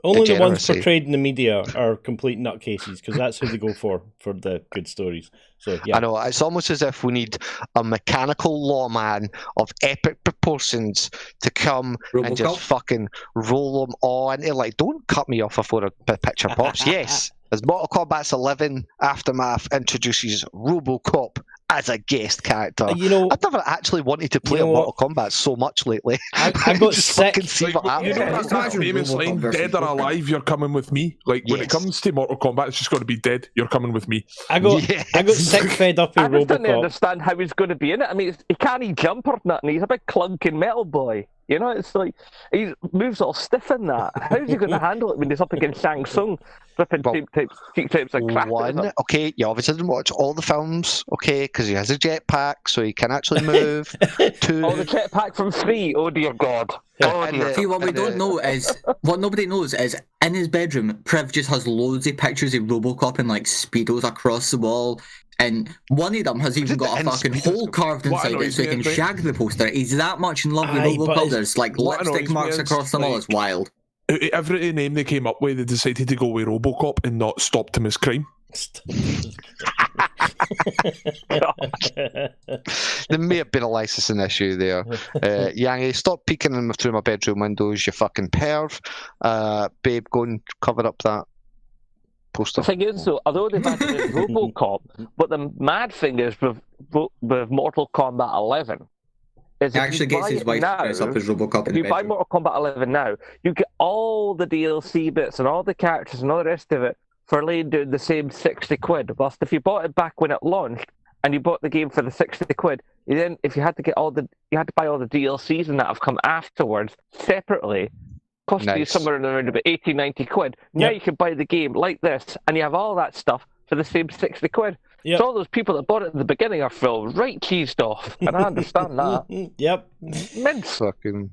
Speaker 4: Only the ones
Speaker 2: degeneracy.
Speaker 4: portrayed in the media are complete nutcases because that's who they go for the good stories. So yeah,
Speaker 2: I know, it's almost as if we need a mechanical lawman of epic proportions to come and just
Speaker 1: Robocop?
Speaker 2: fucking roll them all into, like, don't cut me off before a picture pops. Yes, as Mortal Kombat's 11 Aftermath introduces Robocop as a guest character.
Speaker 4: you know,
Speaker 2: I've never actually wanted to play
Speaker 4: You know
Speaker 2: a Mortal Kombat so much lately.
Speaker 4: I got
Speaker 2: Just
Speaker 4: sick.
Speaker 2: fucking see what
Speaker 3: You know
Speaker 2: happens.
Speaker 3: that
Speaker 1: Imagine
Speaker 3: famous
Speaker 1: Robocop
Speaker 3: line,
Speaker 1: versus
Speaker 3: dead or
Speaker 1: Joker.
Speaker 3: alive, you're coming with me? Like, when it
Speaker 2: Yes.
Speaker 3: comes to Mortal Kombat, it's just got to be dead, you're coming with me.
Speaker 4: I got sick fed up
Speaker 5: I
Speaker 4: in
Speaker 5: just didn't
Speaker 4: Robocop.
Speaker 5: understand how he's going to be in it. I mean, he can't jump or nothing. He's a big clunking metal boy. You know, it's like he moves all stiff in that. How's he going to handle it when he's up against Shang Tsung, flipping
Speaker 2: Well,
Speaker 5: cheap tapes and crap?
Speaker 2: One, okay, you obviously didn't watch all the films, okay, because he has a jetpack, so he can actually move. Two,
Speaker 5: Oh, the jetpack from 3. Oh dear God. Oh
Speaker 2: and
Speaker 5: dear.
Speaker 2: the-
Speaker 1: See, what we
Speaker 2: and
Speaker 1: don't
Speaker 2: the-
Speaker 1: know is, what nobody knows is, in his bedroom, Priv just has loads of pictures of Robocop and, like, Speedos across the wall, and one of them has even got a
Speaker 2: And
Speaker 1: fucking
Speaker 2: Speedos.
Speaker 1: hole carved
Speaker 3: What
Speaker 1: inside it
Speaker 3: annoys
Speaker 1: so he
Speaker 3: me
Speaker 1: can
Speaker 3: is, right?
Speaker 1: shag the poster. He's that much in love with
Speaker 4: Aye, but
Speaker 1: Robocop,
Speaker 4: it's-
Speaker 1: there's, like,
Speaker 3: what
Speaker 1: lipstick
Speaker 3: annoys me
Speaker 1: marks
Speaker 3: is,
Speaker 1: across them all,
Speaker 3: like-
Speaker 1: it's wild.
Speaker 3: Out of every name they came up with, they decided to go with Robocop and not Stopped Him as Crime.
Speaker 2: There may have been a licensing issue there. Yangi, stop peeking in through my bedroom windows, you fucking perv. Babe, go and cover up that poster.
Speaker 5: The thing is, though, although they've added in Robocop, but the mad thing is with Mortal Kombat 11 is
Speaker 1: He
Speaker 5: if
Speaker 1: actually
Speaker 5: you
Speaker 1: gets
Speaker 5: buy
Speaker 1: his
Speaker 5: it
Speaker 1: wife
Speaker 5: now,
Speaker 1: to dress up as Robocop in
Speaker 5: if
Speaker 1: the
Speaker 5: you buy
Speaker 1: bedroom.
Speaker 5: Mortal Kombat 11 now, you get all the DLC bits and all the characters and all the rest of it for laying down the same 60 quid. Whilst if you bought it back when it launched and you bought the game for the 60 quid, then if you had to buy all the DLCs and that have come afterwards separately, costing you
Speaker 2: Nice.
Speaker 5: somewhere around about 80, 90 quid. Now
Speaker 4: Yep.
Speaker 5: you can buy the game like this and you have all that stuff for the same 60 quid.
Speaker 4: Yep.
Speaker 5: So all those people that bought it at the beginning are feeling right cheesed off, and I understand that.
Speaker 4: Yep.
Speaker 5: Mince.
Speaker 2: Fucking,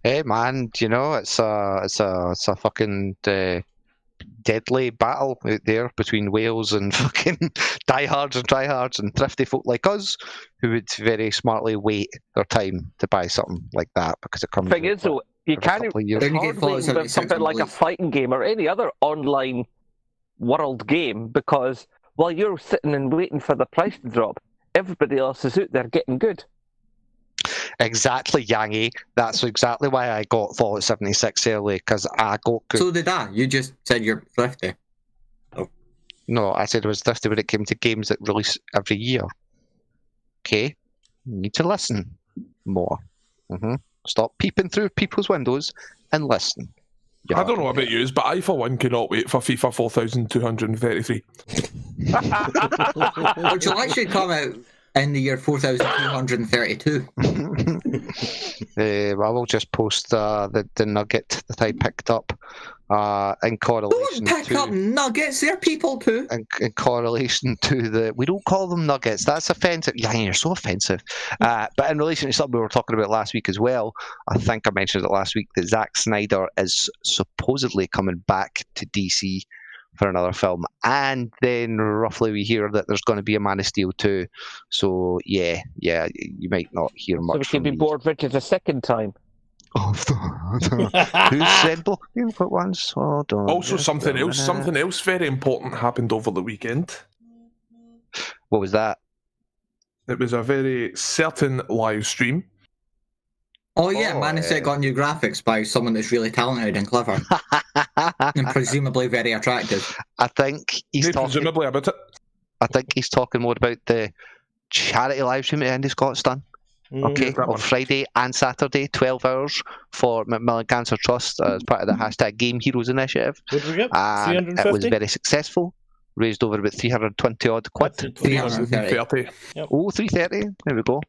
Speaker 2: hey man, it's a fucking deadly battle out there between Wales and fucking diehards and tryhards and thrifty folk like us, who would very smartly wait their time to buy something like that because it comes.
Speaker 5: Thing is, though, you
Speaker 2: every
Speaker 5: can't.
Speaker 2: couple of years.
Speaker 5: It's
Speaker 1: Then you get
Speaker 5: hard
Speaker 1: Fallout
Speaker 5: waiting with
Speaker 1: 76
Speaker 5: something
Speaker 1: on
Speaker 5: like a
Speaker 1: Blade.
Speaker 5: fighting game or any other online world game because while you're sitting and waiting for the price to drop, everybody else is out there getting good.
Speaker 2: Exactly, Yangi. That's exactly why I got Fallout 76 early, because I got good.
Speaker 1: So did I. You just said you're thrifty.
Speaker 2: No, I said it was thrifty when it came to games that release every year. Okay? You need to listen more. Stop peeping through people's windows and listen.
Speaker 3: I don't know about you, but I, for one, cannot wait for FIFA 4233.
Speaker 1: Which will actually come out in the year 4232.
Speaker 2: I will just post the nugget that I picked up in correlation
Speaker 1: Don't pick
Speaker 2: to...
Speaker 1: up nuggets, they're people too.
Speaker 2: In correlation to the, we don't call them nuggets. That's offensive. Yeah, you're so offensive. But in relation to something we were talking about last week as well, I think I mentioned it last week that Zack Snyder is supposedly coming back to DC for another film, and then roughly we hear that there's going to be a Man of Steel 2. So yeah, you might not hear
Speaker 5: So
Speaker 2: much
Speaker 5: we
Speaker 2: from
Speaker 5: can be
Speaker 2: me.
Speaker 5: bored Richard a second time.
Speaker 2: Who said blocking for once? Hold on.
Speaker 3: Also,
Speaker 2: just
Speaker 3: something
Speaker 2: a
Speaker 3: else
Speaker 2: minute.
Speaker 3: very important happened over the weekend.
Speaker 2: What was that?
Speaker 3: It was a very certain live stream.
Speaker 1: Oh yeah,
Speaker 2: Oh,
Speaker 1: Man said got new graphics by someone that's really talented and clever and presumably very attractive.
Speaker 2: I think he's
Speaker 3: They
Speaker 2: talking.
Speaker 3: presumably about it.
Speaker 2: I think he's talking more about the charity live stream that Andy Scott's done. Okay,
Speaker 3: that
Speaker 2: on
Speaker 3: one.
Speaker 2: Friday and Saturday, 12 hours for Macmillan Cancer Trust as part of the hashtag Game Heroes Initiative.
Speaker 4: What did we get?
Speaker 2: And it was
Speaker 4: 350?
Speaker 2: very successful. raised over about 320 odd quid.
Speaker 3: 330.
Speaker 2: Oh, 330. There we go.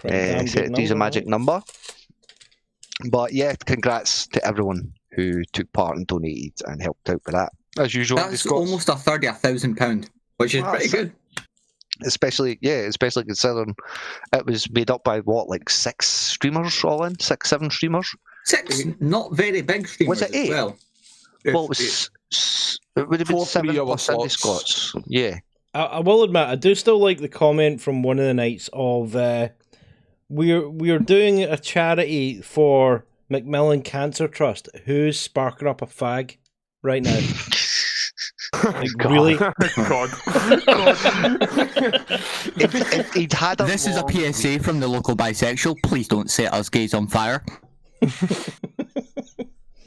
Speaker 4: Damn
Speaker 2: Set
Speaker 4: good
Speaker 2: these a
Speaker 4: number,
Speaker 2: magic number. But yeah, congrats to everyone who took part and donated and helped out with that. As usual, the
Speaker 1: That's
Speaker 2: Scots,
Speaker 1: almost a third of £1,000, which is
Speaker 2: Wow,
Speaker 1: pretty
Speaker 2: that's
Speaker 1: good.
Speaker 2: especially considering it was made up by what, like 6 streamers all in, 7 streamers.
Speaker 1: 6 not very big streamers
Speaker 2: Was it 8?
Speaker 1: as well.
Speaker 2: Well, it was it would have been
Speaker 3: 4
Speaker 2: 7
Speaker 3: 3-hour
Speaker 2: plus Indie
Speaker 3: slots.
Speaker 2: Scots. Yeah.
Speaker 4: I will admit, I do still like the comment from one of the nights of we're doing a charity for Macmillan Cancer Trust. Who's sparking up a fag right now? Like, really?
Speaker 3: God.
Speaker 2: If he'd had a
Speaker 6: This is a
Speaker 2: long
Speaker 6: PSA from the local bisexual. Please don't set us gays on fire.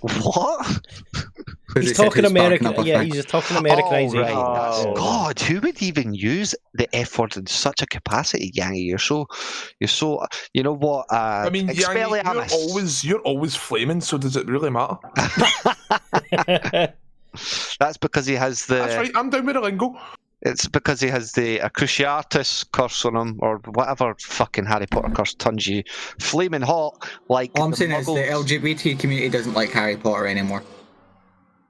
Speaker 2: What?
Speaker 1: Because
Speaker 4: He's
Speaker 1: it said
Speaker 4: talking
Speaker 1: who's sparking
Speaker 4: American.
Speaker 1: up a
Speaker 4: Yeah,
Speaker 1: fag.
Speaker 4: he's just talking Americanization.
Speaker 2: Right.
Speaker 5: Oh.
Speaker 2: God, who would even use the F word in such a capacity, Yangy? You're so, you know what?
Speaker 3: I mean, Yangy,
Speaker 2: Expelliarmus.
Speaker 3: you're always flaming, so does it really matter?
Speaker 2: That's because he has the.
Speaker 3: That's right, I'm down with the lingo.
Speaker 2: It's because he has the Cruciatus curse on him, or whatever fucking Harry Potter curse turns you flaming hot like.
Speaker 1: All I'm
Speaker 2: the
Speaker 1: saying is the
Speaker 2: Muggles.
Speaker 1: LGBT community doesn't like Harry Potter anymore.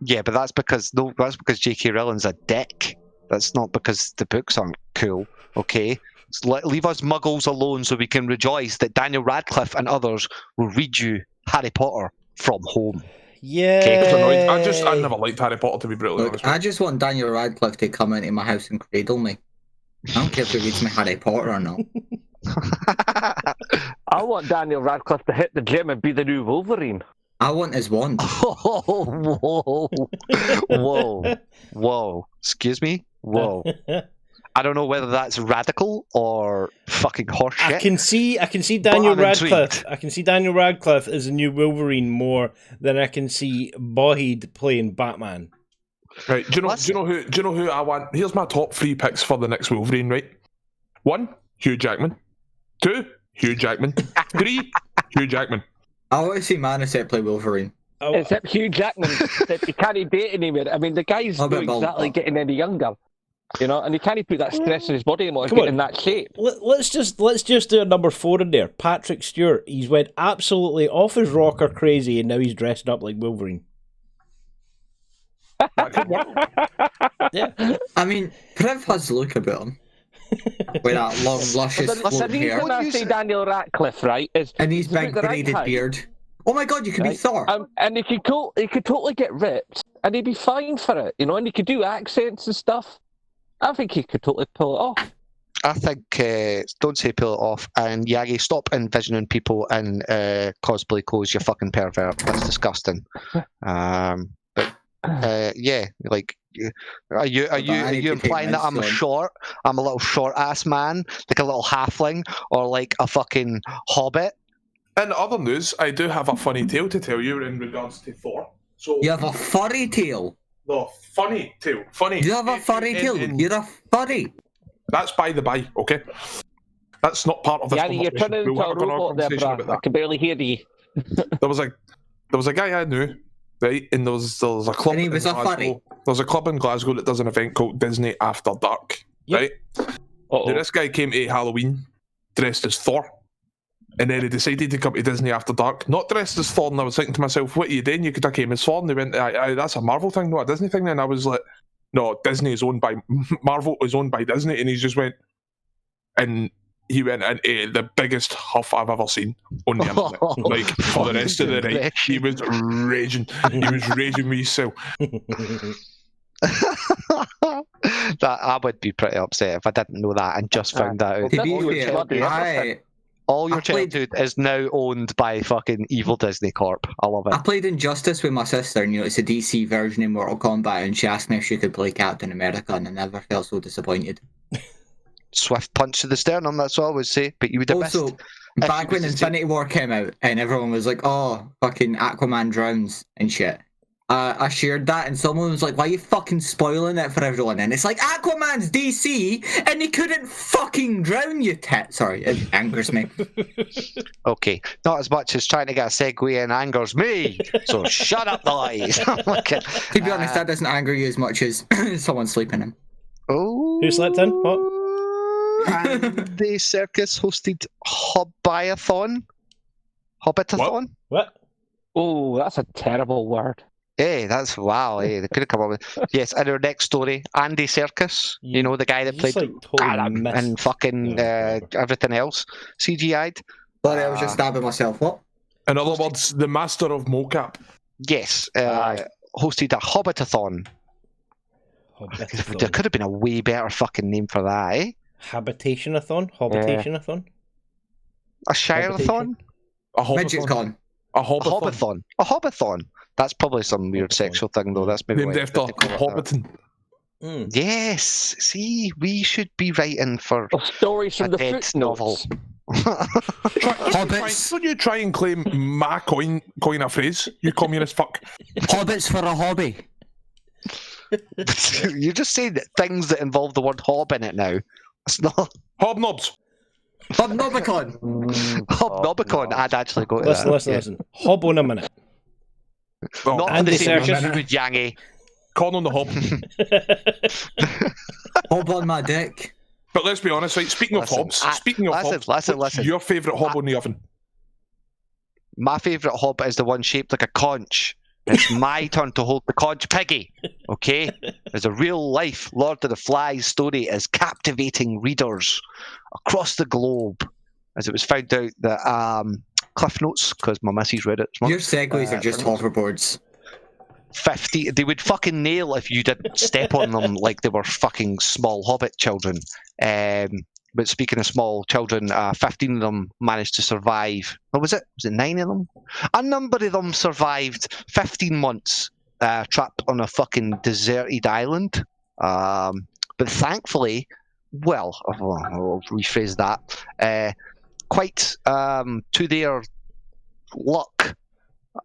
Speaker 2: Yeah, but that's because J.K. Rowling's a dick. That's not because the books aren't cool. Okay, leave us Muggles alone so we can rejoice that Daniel Radcliffe and others will read you Harry Potter from home.
Speaker 4: Yeah.
Speaker 3: I never liked Harry Potter, to be brutally
Speaker 1: Look,
Speaker 3: honest.
Speaker 1: I just want Daniel Radcliffe to come into my house and cradle me. I don't care if he reads me Harry Potter or not.
Speaker 5: I want Daniel Radcliffe to hit the gym and be the new Wolverine.
Speaker 1: I want his wand.
Speaker 2: Oh, whoa. Excuse me? Whoa. I don't know whether that's radical or fucking horseshit.
Speaker 4: I can see Daniel
Speaker 2: I'm
Speaker 4: Radcliffe.
Speaker 2: intrigued.
Speaker 4: I can see Daniel Radcliffe as a new Wolverine more than I can see Bawheed playing Batman.
Speaker 3: Right, do you know who I want? Here's my top 3 picks for the next Wolverine, right? 1, Hugh Jackman. 2, Hugh Jackman. 3, Hugh Jackman.
Speaker 1: I want to see Manasek play Wolverine.
Speaker 4: Oh,
Speaker 5: Except Hugh Jackman, that he can't date anymore. I mean, the guy's
Speaker 1: I'll
Speaker 5: not
Speaker 1: bet Bob-
Speaker 5: exactly getting any younger, you know, and he can't put that stress in his body anymore. He's
Speaker 4: Come on.
Speaker 5: getting in that shape.
Speaker 4: let's just do a number 4 in there. Patrick Stewart. He's went absolutely off his rocker crazy, and now he's dressed up like Wolverine.
Speaker 3: That could work.
Speaker 4: Yeah.
Speaker 1: I mean, Priv has the look about him. With that long, luscious,
Speaker 5: The
Speaker 1: floating hair.
Speaker 5: reason I say Daniel Radcliffe, right, is
Speaker 1: And his
Speaker 5: he's
Speaker 1: big
Speaker 5: got the right
Speaker 1: braided
Speaker 5: height,
Speaker 1: beard. Oh my god, you could be
Speaker 5: right?
Speaker 1: Thor.
Speaker 5: And he could totally get ripped, and he'd be fine for it, you know, and he could do accents and stuff. I think he could totally pull it off.
Speaker 2: I think, don't say pull it off, and Yagi, stop envisioning people in cosplay clothes, you fucking pervert. That's disgusting. Yeah, like, are you
Speaker 1: I need to take
Speaker 2: implying that I'm
Speaker 1: mine, son.
Speaker 2: short? I'm a little short ass man, like a little halfling, or like a fucking hobbit?
Speaker 3: In other news, I do have a funny tale to tell you in regards to Thor. So,
Speaker 1: You have a furry tail.
Speaker 3: no, funny tale. Funny.
Speaker 1: You have a furry tail. You're a furry.
Speaker 3: That's by the by, okay? That's not part of this
Speaker 5: Yeah, you're
Speaker 3: conversation.
Speaker 5: turning into
Speaker 3: We'll
Speaker 5: a
Speaker 3: have another
Speaker 5: robot there,
Speaker 3: conversation
Speaker 5: bruh.
Speaker 3: about
Speaker 5: I can barely hear you.
Speaker 3: that. There was a guy I knew, right? And there was a club
Speaker 1: And he
Speaker 3: in
Speaker 1: was a
Speaker 3: Glasgow.
Speaker 1: furry.
Speaker 3: There's a club in Glasgow that does an event called Disney After Dark,
Speaker 4: Yep.
Speaker 3: right?
Speaker 5: Uh-oh.
Speaker 3: Now, this guy came to Halloween dressed as Thor. And then he decided to come to Disney After Dark, not dressed as Thor, and I was thinking to myself, what are you doing? You could have came as Thor. And they went, aye, that's a Marvel thing, not a Disney thing. And I was like, no, Disney is owned by, Marvel is owned by Disney. And he just went, and he went into the biggest huff I've ever seen on the internet. Like, for the rest of the night, he was raging. He was raging with himself.
Speaker 2: That I would be pretty upset if I didn't know that and just found that out.
Speaker 1: To
Speaker 5: That's
Speaker 1: be
Speaker 5: what
Speaker 1: fair,
Speaker 5: bloody
Speaker 2: All your
Speaker 1: I played-
Speaker 2: childhood is now owned by fucking evil Disney Corp. I love
Speaker 1: I
Speaker 2: it.
Speaker 1: played Injustice with my sister, and it's a DC version in Mortal Kombat, and she asked me if she could play Captain America, and I never felt so disappointed.
Speaker 2: Swift punch to the sternum, that's what I would say. But you would have
Speaker 1: Also,
Speaker 2: missed.
Speaker 1: back
Speaker 2: he
Speaker 1: when
Speaker 2: was
Speaker 1: Infinity War came out, and everyone was like, oh, fucking Aquaman drowns and shit. I shared that, and someone was like, "Why are you fucking spoiling it for everyone?" And it's like, Aquaman's DC, and he couldn't fucking drown you, Sorry, it angers me.
Speaker 2: Okay, not as much as trying to get a segue in angers me. So shut up, boys. Okay.
Speaker 1: To be honest, that doesn't anger you as much as someone sleeping in.
Speaker 2: Oh.
Speaker 4: Who slept in? What?
Speaker 2: Andy Serkis hosted Hobbitathon. Hobbitathon?
Speaker 4: What?
Speaker 5: Oh, that's a terrible word.
Speaker 2: Hey, that's wow. Hey, they could have come up with. Yes, and our next story, Andy Serkis. You know, the guy that
Speaker 4: You
Speaker 2: played
Speaker 4: just, like, totally
Speaker 2: Adam
Speaker 4: missed-
Speaker 2: and fucking everything else CGI'd.
Speaker 1: Sorry, I was just stabbing myself. What?
Speaker 3: In other words, the master of mocap.
Speaker 2: Yes,
Speaker 5: Aye.
Speaker 2: hosted a Hobbitathon. There
Speaker 4: Hobbitathon.
Speaker 2: could have been a way better fucking name for that, eh?
Speaker 4: Habitationathon? Hobbitationathon?
Speaker 2: A Shireathon?
Speaker 3: A hobbathon.
Speaker 1: Midget Con.
Speaker 3: A
Speaker 2: A
Speaker 3: hobbathon.
Speaker 2: Hobbathon. A Hobbathon. That's probably some weird
Speaker 4: Hobbathon.
Speaker 2: sexual thing, though. That's maybe
Speaker 3: Named
Speaker 2: why
Speaker 3: after
Speaker 2: they call it that.
Speaker 3: Hobbiton.
Speaker 4: Mm.
Speaker 2: Yes. See, we should be writing for
Speaker 5: Oh, stories
Speaker 2: a
Speaker 5: from the
Speaker 2: dead novel.
Speaker 5: footnotes.
Speaker 6: Hobbits.
Speaker 3: Don't you try and claim my coin a phrase, you communist fuck.
Speaker 6: Hobbits for a hobby.
Speaker 2: You're just saying things that involve the word hob in it now. It's not
Speaker 3: Hobnobs.
Speaker 1: Hobnobicon.
Speaker 2: Hobnobicon. I'd actually go to
Speaker 4: Listen,
Speaker 2: that.
Speaker 4: listen. Hob on a minute.
Speaker 3: Oh,
Speaker 2: Not
Speaker 4: Andy
Speaker 2: the same
Speaker 4: Serkis.
Speaker 2: as Good Yangy.
Speaker 3: corn on the hob.
Speaker 1: Hob on my dick.
Speaker 3: But let's be honest, right? Speaking of
Speaker 2: Listen,
Speaker 3: hobs,
Speaker 2: listen,
Speaker 3: what's
Speaker 2: listen.
Speaker 3: your favourite hob on the oven?
Speaker 2: My favourite hob is the one shaped like a conch. It's my turn to hold the conch piggy. Okay? There's a real life Lord of the Flies story is captivating readers across the globe. As it was found out that Cliff Notes, because my missus read it this
Speaker 1: Your
Speaker 2: morning,
Speaker 1: segues are just hoverboards.
Speaker 2: 50, they would fucking nail if you didn't step on them like they were fucking small hobbit children. But speaking of small children, 15 of them managed to survive. What was it? Was it 9 of them? A number of them survived 15 months trapped on a fucking deserted island. But thankfully, well, I'll rephrase that. Quite to their luck,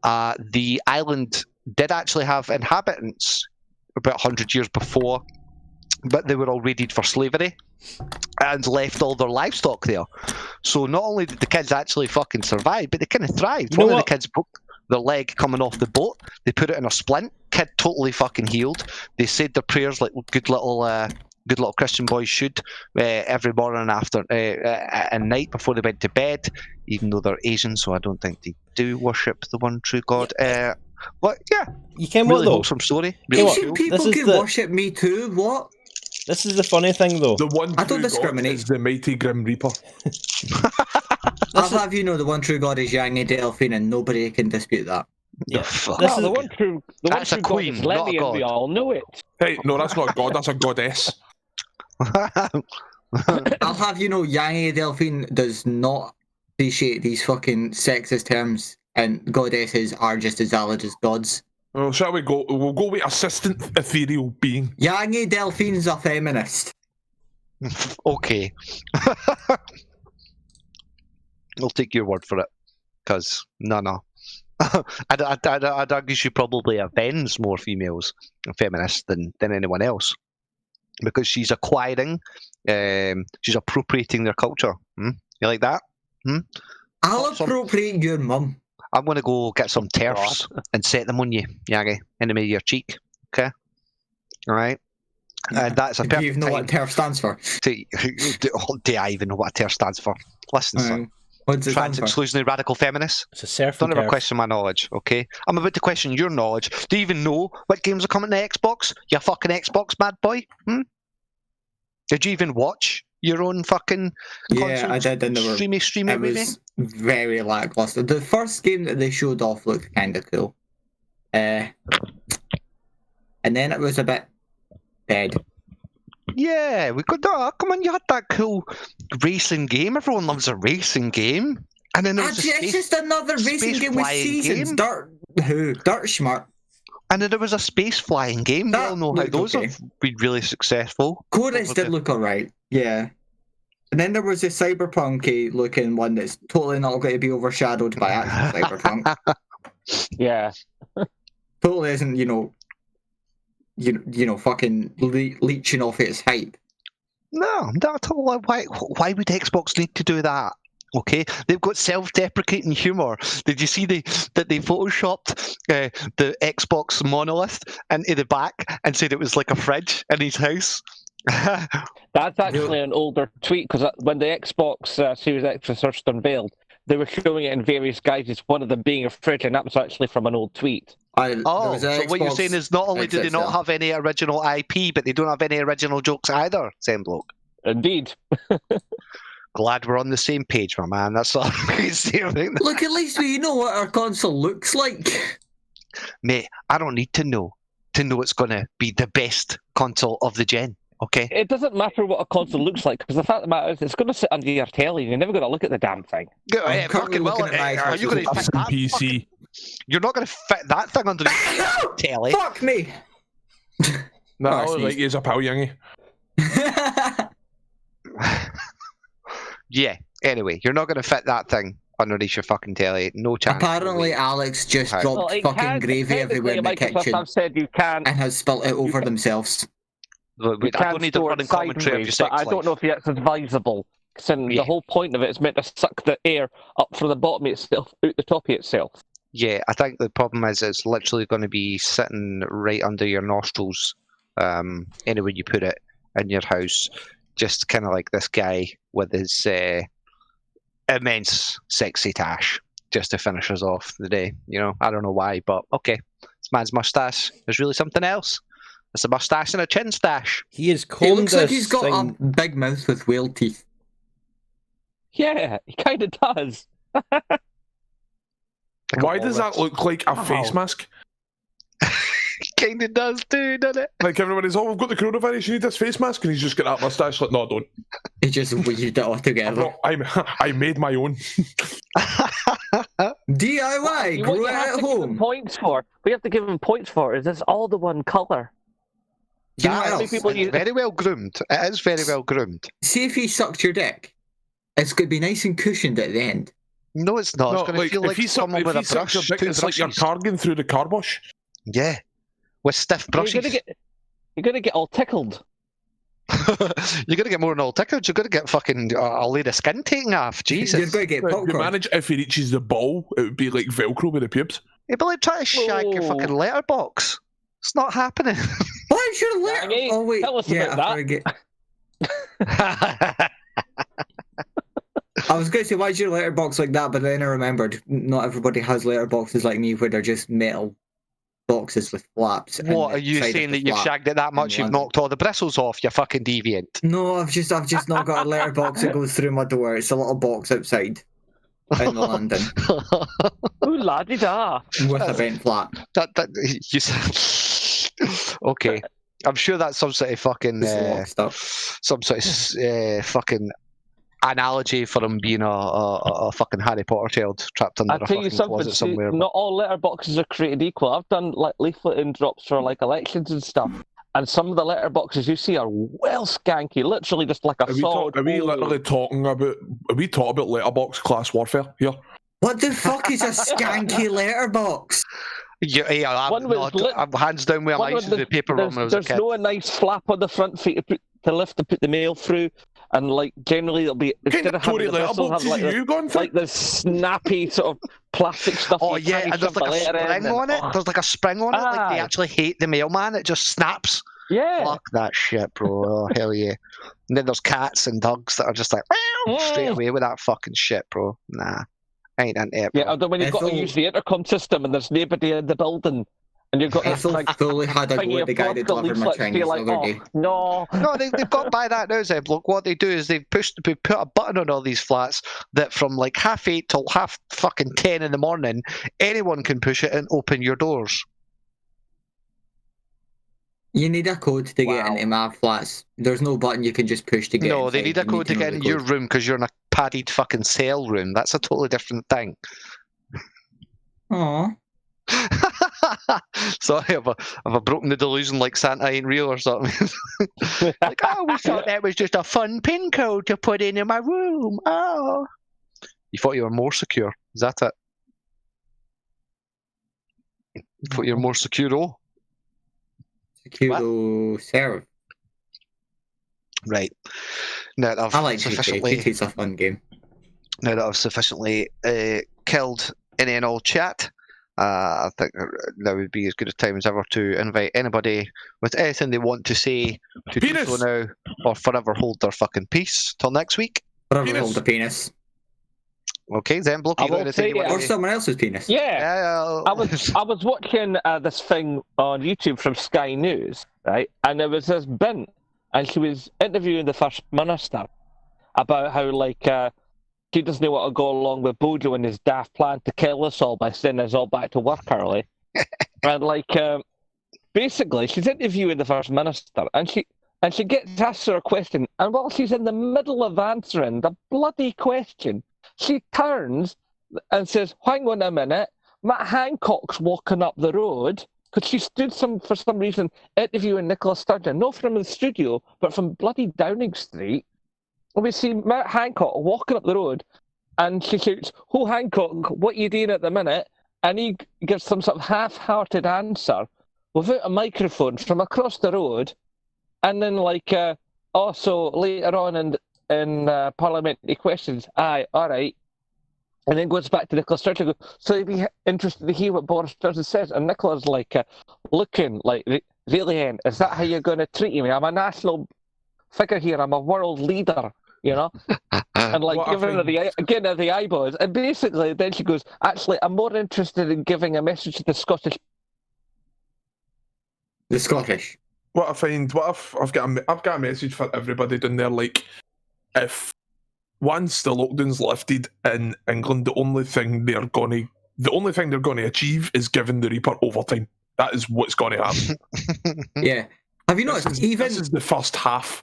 Speaker 2: the island did actually have inhabitants about 100 years before, but they were all raided for slavery and left all their livestock there. So not only did the kids actually fucking survive, but they kind of thrived.
Speaker 4: You know
Speaker 2: One of
Speaker 4: what?
Speaker 2: the kids broke their leg coming off the boat. They put it in a splint. Kid totally fucking healed. They said their prayers like good little Christian boys should every morning after and night before they went to bed, even though they're Asian, so I don't think they do worship the one true God. But yeah,
Speaker 4: You can
Speaker 2: really
Speaker 4: what though?
Speaker 2: wholesome story.
Speaker 4: You know
Speaker 2: Really
Speaker 4: what?
Speaker 1: Asian
Speaker 2: cool.
Speaker 1: people
Speaker 4: This is
Speaker 1: can
Speaker 4: the-
Speaker 1: worship me too. What?
Speaker 4: This is the funny thing though.
Speaker 3: The one
Speaker 1: I don't
Speaker 3: true God
Speaker 1: discriminate.
Speaker 3: is the mighty Grim Reaper.
Speaker 1: I'll have you know the one true God is Yangi Delphine, and nobody can dispute that.
Speaker 4: Yeah.
Speaker 2: Fuck.
Speaker 4: This
Speaker 5: No,
Speaker 4: is
Speaker 5: the one true,
Speaker 2: That's a
Speaker 5: God
Speaker 2: queen,
Speaker 5: is
Speaker 2: not a
Speaker 5: Lenny, and we
Speaker 2: god.
Speaker 5: all know it.
Speaker 3: Hey, no, that's not a god, that's a goddess.
Speaker 1: I'll have you know Yangi Delphine does not appreciate these fucking sexist terms, and goddesses are just as valid as gods.
Speaker 3: Well, shall we go? We'll go with assistant ethereal being.
Speaker 1: Yangi Delphine's a feminist.
Speaker 2: Okay. I'll take your word for it, because no. I'd argue she probably offends more females and feminists than anyone else, because she's acquiring, she's appropriating their culture. You like that?
Speaker 1: I'll
Speaker 2: Awesome.
Speaker 1: appropriate your mum.
Speaker 2: I'm going to go get some turfs and set them on you, Yagi, in the middle of your cheek. Okay? Alright? And that's a
Speaker 1: Do you
Speaker 2: perfect
Speaker 1: even know
Speaker 2: time
Speaker 1: what TERF stands for?
Speaker 2: do I even know what a TERF stands for? Listen, son.
Speaker 1: What's it stand
Speaker 2: Trans
Speaker 1: for?
Speaker 2: exclusionary radical feminists.
Speaker 4: It's a surf
Speaker 2: Don't
Speaker 4: and
Speaker 2: ever
Speaker 4: turf.
Speaker 2: question my knowledge, okay? I'm about to question your knowledge. Do you even know what games are coming to Xbox? You fucking Xbox mad boy? Did you even watch your own fucking
Speaker 1: Yeah, I
Speaker 2: console
Speaker 1: did, and they were.
Speaker 2: streamy
Speaker 1: It
Speaker 2: movie?
Speaker 1: was very lackluster. The first game that they showed off looked kind of cool. And then it was a bit dead.
Speaker 2: Yeah, we could. Come on, you had that cool racing game. Everyone loves a racing game. And then there was a
Speaker 1: It's
Speaker 2: space,
Speaker 1: just another racing
Speaker 2: space
Speaker 1: game with
Speaker 2: flying
Speaker 1: seasons.
Speaker 2: game.
Speaker 1: Dirt Schmart.
Speaker 2: and then there was a space flying game. We
Speaker 1: That
Speaker 2: all know how
Speaker 1: looked
Speaker 2: those
Speaker 1: okay.
Speaker 2: have been really successful.
Speaker 1: Chorus
Speaker 2: Over
Speaker 1: did
Speaker 2: the-
Speaker 1: look alright, yeah. And then there was a cyberpunk looking one that's totally not going to be overshadowed by actual cyberpunk.
Speaker 5: Yeah.
Speaker 1: totally isn't, fucking leeching off its hype.
Speaker 2: No, not at all. Why would Xbox need to do that? Okay, they've got self-deprecating humour. Did you see that they photoshopped the Xbox monolith into the back and said it was like a fridge in his house?
Speaker 5: That's actually an older tweet, because when the Xbox Series X was first unveiled, they were showing it in various guises, one of them being a fridge, and that was actually from an old tweet.
Speaker 2: Oh, so what you're saying is not only do they not have any original IP, but they don't have any original jokes either, same bloke.
Speaker 5: Indeed.
Speaker 2: Glad we're on the same page, my man. That's all I can say about that.
Speaker 1: Look, at least we know what our console looks like.
Speaker 2: Mate, I don't need to know it's going to be the best console of the gen, okay?
Speaker 5: It doesn't matter what a console looks like, because the fact of the matter is it's going to sit under your telly and you're never going to look at the damn thing.
Speaker 1: I'm currently looking at my
Speaker 2: are you going to
Speaker 3: That's
Speaker 2: fit
Speaker 3: some
Speaker 2: that
Speaker 3: PC.
Speaker 2: You're not going to fit that thing under the telly.
Speaker 1: Fuck me!
Speaker 3: No,
Speaker 1: Oh,
Speaker 3: I
Speaker 1: sneeze.
Speaker 3: like he's a pal, youngie.
Speaker 2: Yeah, anyway, you're not going to fit that thing underneath your fucking telly. No chance.
Speaker 1: Apparently, Alex just
Speaker 2: Right.
Speaker 1: dropped
Speaker 5: it
Speaker 1: fucking
Speaker 5: can-
Speaker 1: gravy everywhere in the
Speaker 5: technically, Microsoft
Speaker 1: kitchen
Speaker 5: have said you can.
Speaker 1: and has spilt it over themselves.
Speaker 2: Look,
Speaker 5: You
Speaker 2: I
Speaker 5: can
Speaker 2: don't need to
Speaker 5: store
Speaker 2: run
Speaker 5: it
Speaker 2: in commentary of your
Speaker 5: sideways,
Speaker 2: sex
Speaker 5: but I don't
Speaker 2: life.
Speaker 5: know if that's advisable. Since
Speaker 2: Yeah.
Speaker 5: the whole point of it is meant to suck the air up from the bottom of itself, out the top of itself.
Speaker 2: Yeah, I think the problem is it's literally going to be sitting right under your nostrils, anywhere you put it in your house. Just kind of like this guy with his immense sexy tash, just to finish us off the day. I don't know why, but okay. This man's mustache is really something else. It's a mustache and a chin stash.
Speaker 4: He has
Speaker 1: It
Speaker 4: combed
Speaker 1: looks like
Speaker 4: this
Speaker 1: he's got
Speaker 4: thing.
Speaker 1: a big mouth with whale teeth.
Speaker 5: Yeah, he kind of does.
Speaker 3: Why does that look like a face mask?
Speaker 2: Kind of does too, doesn't it?
Speaker 3: Like everybody's, oh, we've got the coronavirus, you need this face mask, and he's just got that mustache. Like, no, I don't.
Speaker 1: He just weaved it all together.
Speaker 3: I made my own.
Speaker 1: DIY,
Speaker 5: What
Speaker 1: grow
Speaker 5: you
Speaker 1: it
Speaker 5: have
Speaker 1: at
Speaker 5: to give him
Speaker 1: home.
Speaker 5: points for. We have to give him points for is this all the one colour?
Speaker 1: Do you know what
Speaker 2: That
Speaker 1: else?
Speaker 2: is
Speaker 5: people use-
Speaker 2: very well groomed. It is very well groomed.
Speaker 1: See if he sucked your dick. It's going to be nice and cushioned at the end.
Speaker 2: No, it's not. It's
Speaker 3: No,
Speaker 2: going to
Speaker 3: like,
Speaker 2: feel
Speaker 3: if
Speaker 2: like
Speaker 3: he suck,
Speaker 2: someone
Speaker 3: if
Speaker 2: with
Speaker 3: he
Speaker 2: a
Speaker 3: sucks
Speaker 2: brush.
Speaker 3: your dick,
Speaker 2: Two
Speaker 3: it's like your
Speaker 2: brushes.
Speaker 3: car going through the car wash.
Speaker 2: Yeah, with stiff brushes.
Speaker 5: You're gonna get all tickled.
Speaker 2: You're going to get more than all tickets. You're going to get fucking a load of skin taken off.
Speaker 1: You're
Speaker 2: Jesus.
Speaker 1: going to get
Speaker 3: Right, you
Speaker 1: popcorn.
Speaker 3: manage if he reaches the ball, it would be like Velcro with the pubes.
Speaker 2: You'd be like trying to shag your
Speaker 5: Whoa.
Speaker 2: fucking letterbox. It's not happening.
Speaker 1: Why is your letter?
Speaker 5: Danny,
Speaker 1: Oh wait,
Speaker 5: tell us
Speaker 1: yeah,
Speaker 5: about
Speaker 1: I forget. I was going to say, why is your letterbox like that? But then I remembered, not everybody has letterboxes like me, where they're just metal boxes with flaps. in
Speaker 2: What
Speaker 1: the
Speaker 2: are you
Speaker 1: side of
Speaker 2: saying
Speaker 1: the
Speaker 2: that you've
Speaker 1: flap.
Speaker 2: shagged it that much? You've
Speaker 1: London.
Speaker 2: knocked all the bristles off. You fucking deviant.
Speaker 1: No, I've just not got a letterbox that goes through my door. It's a little box outside in London
Speaker 5: Ooh la di da.
Speaker 1: with a bent flap.
Speaker 2: that you said. Okay, I'm sure that's some sort of fucking
Speaker 1: It's locked up.
Speaker 2: some sort of fucking analogy for him being a fucking Harry Potter child trapped under
Speaker 5: I'll
Speaker 2: a
Speaker 5: tell you
Speaker 2: fucking
Speaker 5: something.
Speaker 2: closet
Speaker 5: See,
Speaker 2: somewhere.
Speaker 5: not all letterboxes are created equal. I've done like leafleting drops for like elections and stuff, and some of the letterboxes you see are well skanky, literally just like a
Speaker 3: Are we,
Speaker 5: solid.
Speaker 3: are we
Speaker 5: old-
Speaker 3: literally talking about? Are we talking about letterbox class warfare here?
Speaker 1: What the fuck is a skanky letterbox?
Speaker 2: Yeah, I'm
Speaker 5: One was
Speaker 2: not.
Speaker 5: lit-
Speaker 2: I'm hands down where I
Speaker 5: One
Speaker 2: used to
Speaker 5: with
Speaker 2: do paper when I was a
Speaker 5: there's
Speaker 2: kid.
Speaker 5: no nice flap on the front for you to lift to put the mail through, and like generally it'll be
Speaker 3: What kind
Speaker 5: instead
Speaker 3: of
Speaker 5: of having
Speaker 3: Tory
Speaker 5: the bristle, have
Speaker 3: letterboxes
Speaker 5: like
Speaker 3: are you going through?
Speaker 5: like the snappy sort of plastic stuff.
Speaker 2: Oh
Speaker 5: you
Speaker 2: yeah,
Speaker 5: can't
Speaker 2: and there's
Speaker 5: shove
Speaker 2: like a
Speaker 5: the letter in,
Speaker 2: spring
Speaker 5: and-
Speaker 2: on it.
Speaker 5: oh,
Speaker 2: There's like a spring on it. Like they
Speaker 5: Aye.
Speaker 2: actually hate the mailman. It just snaps.
Speaker 5: yeah.
Speaker 2: Fuck that shit, bro. Oh hell yeah. And then there's cats and dogs that are just like straight
Speaker 5: Mm.
Speaker 2: away with that fucking shit, bro. Nah, ain't into it.
Speaker 5: Yeah,
Speaker 2: Bro.
Speaker 5: although when you've got to
Speaker 1: Ethel-
Speaker 5: use the intercom system and there's nobody in the building, and you've got this
Speaker 1: Ethel
Speaker 5: like
Speaker 1: fully had a
Speaker 5: thingy
Speaker 1: go at
Speaker 5: of
Speaker 1: the guy that
Speaker 5: political
Speaker 1: delivered my
Speaker 5: leaflets,
Speaker 1: Chinese
Speaker 5: you're like,
Speaker 1: the other
Speaker 5: oh,
Speaker 1: day.
Speaker 5: no.
Speaker 2: No, they've got by that now, Zeb. Look, what they do is they put a button on all these flats that from like 8:30 till 10 in the morning, anyone can push it and open your doors.
Speaker 1: You need a code to get
Speaker 5: Wow.
Speaker 1: into my flats. There's no button you can just push to get
Speaker 2: No, they
Speaker 1: inside.
Speaker 2: need a
Speaker 1: You
Speaker 2: code to
Speaker 1: know
Speaker 2: get
Speaker 1: the
Speaker 2: in your
Speaker 1: code.
Speaker 2: room because you're in a padded fucking cell room. That's a totally different thing.
Speaker 1: Aw.
Speaker 2: Sorry, have I broken the delusion like Santa ain't real or something? Like, oh, we thought that was just a fun pin code to put in my room. Oh. You thought you were more secure. Is that it? For your more secure.
Speaker 1: Secure serve.
Speaker 2: Right. Now that I've
Speaker 1: I like
Speaker 2: sufficiently,
Speaker 1: GTA. GTA's a fun game.
Speaker 2: now that I've sufficiently killed any and all chat, I think that would be as good a time as ever to invite anybody with anything they want to say to do so
Speaker 3: Penis!
Speaker 2: now, or forever hold their fucking peace. Till next week.
Speaker 1: Forever
Speaker 3: Penis.
Speaker 1: hold the penis.
Speaker 2: Okay, then bloke,
Speaker 5: I
Speaker 2: you got
Speaker 5: will
Speaker 2: anything you
Speaker 5: say,
Speaker 2: want
Speaker 1: Or
Speaker 2: to say?
Speaker 1: someone else's penis.
Speaker 5: Yeah. I was watching this thing on YouTube from Sky News, right? And there was this bint, and she was interviewing the First Minister about how, like, she doesn't want to go along with Bojo and his daft plan to kill us all by sending us all back to work early. And, like, basically, she's interviewing the First Minister, and she gets asked her a question, and while she's in the middle of answering the bloody question, she turns and says, "Hang on a minute, Matt Hancock's walking up the road," because she stood for some reason interviewing Nicola Sturgeon, not from the studio, but from bloody Downing Street. And we see Matt Hancock walking up the road, and she shouts, "Oh, Hancock, what are you doing at the minute?" And he gives some sort of half-hearted answer without a microphone from across the road, and then like, so later on in parliamentary questions, aye, all right. And then goes back to Nicola Sturgeon and goes, "So you'd be interested to hear what Boris Johnson says?" And Nicola's like, looking like, "Really, Hen, is that how you're going to treat me? I'm a national figure here. I'm a world leader, you know?" And like,
Speaker 3: What I
Speaker 5: giving her the eyeballs. And basically, then she goes, "Actually, I'm more interested in giving a message to the Scottish."
Speaker 1: The Scottish.
Speaker 3: What I find, I've got a message for everybody down there. Like, if once the lockdown's lifted in England, the only thing they're going to achieve is giving the Reaper overtime. That is what's going to happen.
Speaker 1: Yeah. Have you noticed?
Speaker 3: This is the first half.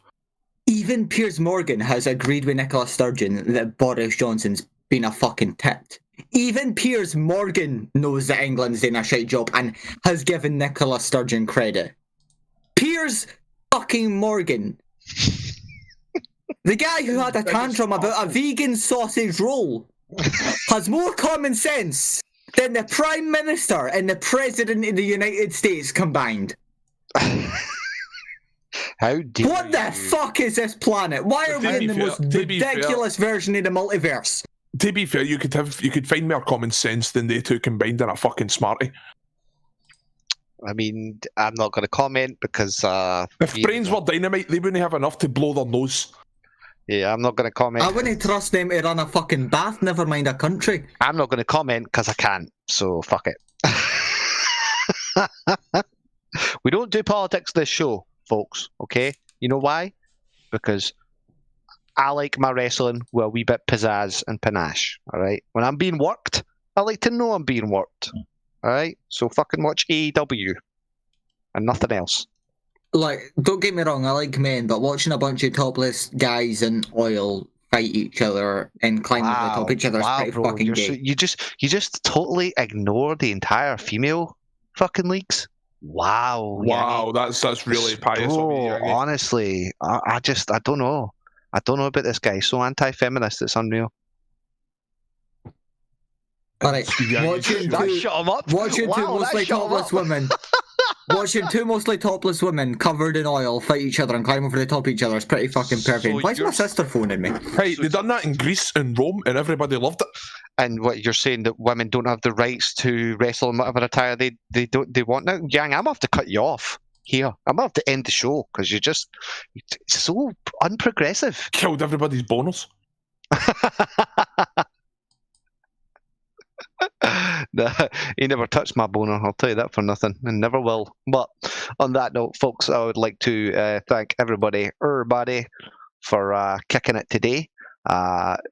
Speaker 1: Even Piers Morgan has agreed with Nicola Sturgeon that Boris Johnson's been a fucking tit. Even Piers Morgan knows that England's doing a shite job and has given Nicola Sturgeon credit. Piers fucking Morgan. The guy who had a tantrum about a vegan sausage roll has more common sense than the Prime Minister and the President of the United States combined.
Speaker 2: How dare
Speaker 1: What the fuck is this planet? Why are we in the most ridiculous version of the multiverse?
Speaker 3: To be fair, you could find more common sense than they two combined in a fucking smarty.
Speaker 2: I mean, I'm not going to comment because
Speaker 3: If brains were dynamite, they wouldn't have enough to blow their nose.
Speaker 2: yeah, I'm not going to comment.
Speaker 1: I wouldn't trust them to run a fucking bath, never mind a country.
Speaker 2: I'm not going to comment because I can't. So fuck it. We don't do politics this show, folks. Okay, you know why? Because I like my wrestling with a wee bit pizzazz and panache. All right, when I'm being worked, I like to know I'm being worked. All right, so fucking watch AEW and nothing else.
Speaker 1: Like, don't get me wrong, I like men, but watching a bunch of topless guys in oil fight each other and climb over the top of each other is pretty
Speaker 2: bro,
Speaker 1: fucking gay.
Speaker 2: you just totally ignore the entire female fucking leagues. Wow.
Speaker 3: Wow, that's really pious of you.
Speaker 2: Bro,
Speaker 3: Yanni.
Speaker 2: honestly, I don't know. I don't know about this guy. So anti-feminist, it's unreal.
Speaker 1: Alright,
Speaker 3: Yeah,
Speaker 1: watching
Speaker 2: That
Speaker 1: two,
Speaker 2: shut him up.
Speaker 1: watching two
Speaker 2: Wow, that
Speaker 1: mostly
Speaker 2: shut him
Speaker 1: topless
Speaker 2: up.
Speaker 1: women. Watching two mostly topless women covered in oil fight each other and climb over the top of each other is pretty fucking perfect.
Speaker 2: So
Speaker 1: Why is my
Speaker 2: you're-
Speaker 1: sister phoning me?
Speaker 3: Hey, they done that in Greece and Rome, and everybody loved it.
Speaker 2: And what you're saying that women don't have the rights to wrestle in whatever attire they want now? Yang, I'm gonna have to cut you off here. I'm gonna have to end the show because you're so unprogressive.
Speaker 3: Killed everybody's bonus.
Speaker 2: Nah, he never touched my boner, I'll tell you that for nothing, and never will. But on that note, folks, I would like to thank everybody for kicking it today.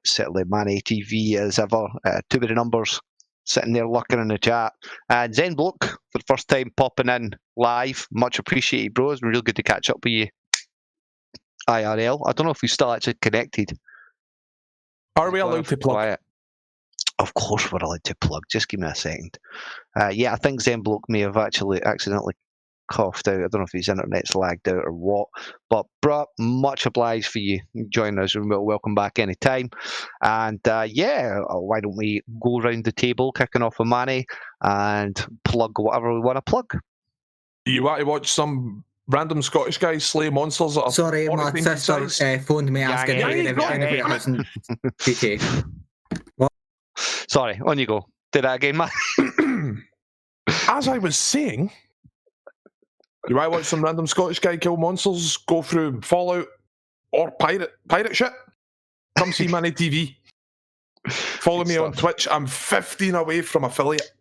Speaker 2: Certainly Manny TV as ever, too many numbers sitting there lurking in the chat. And Zen Bloke, for the first time popping in live, much appreciated, bro. It's been real good to catch up with you IRL. I don't know if we still actually connected.
Speaker 3: Are we allowed to plug?
Speaker 2: Quiet. Of course we're allowed to plug. Just give me a second. Yeah, I think Zen Bloke may have actually accidentally coughed out. I don't know if his internet's lagged out or what. But bruh, much obliged for you joining us. And welcome back anytime. And why don't we go round the table, kicking off with Manny, and plug whatever we want to plug.
Speaker 3: You want to watch some random Scottish guys slay monsters that are
Speaker 1: Sorry, my
Speaker 3: 40
Speaker 1: sister
Speaker 3: size?
Speaker 1: phoned me asking
Speaker 2: Yeah,
Speaker 1: if
Speaker 3: yeah, go
Speaker 1: any of it was in GTA.
Speaker 2: Sorry, on you go. Do that again, man.
Speaker 3: As I was saying, you want to watch some random Scottish guy kill monsters, go through Fallout or pirate shit? Come see Manny TV. Follow me on Twitch. I'm 15 away from affiliate.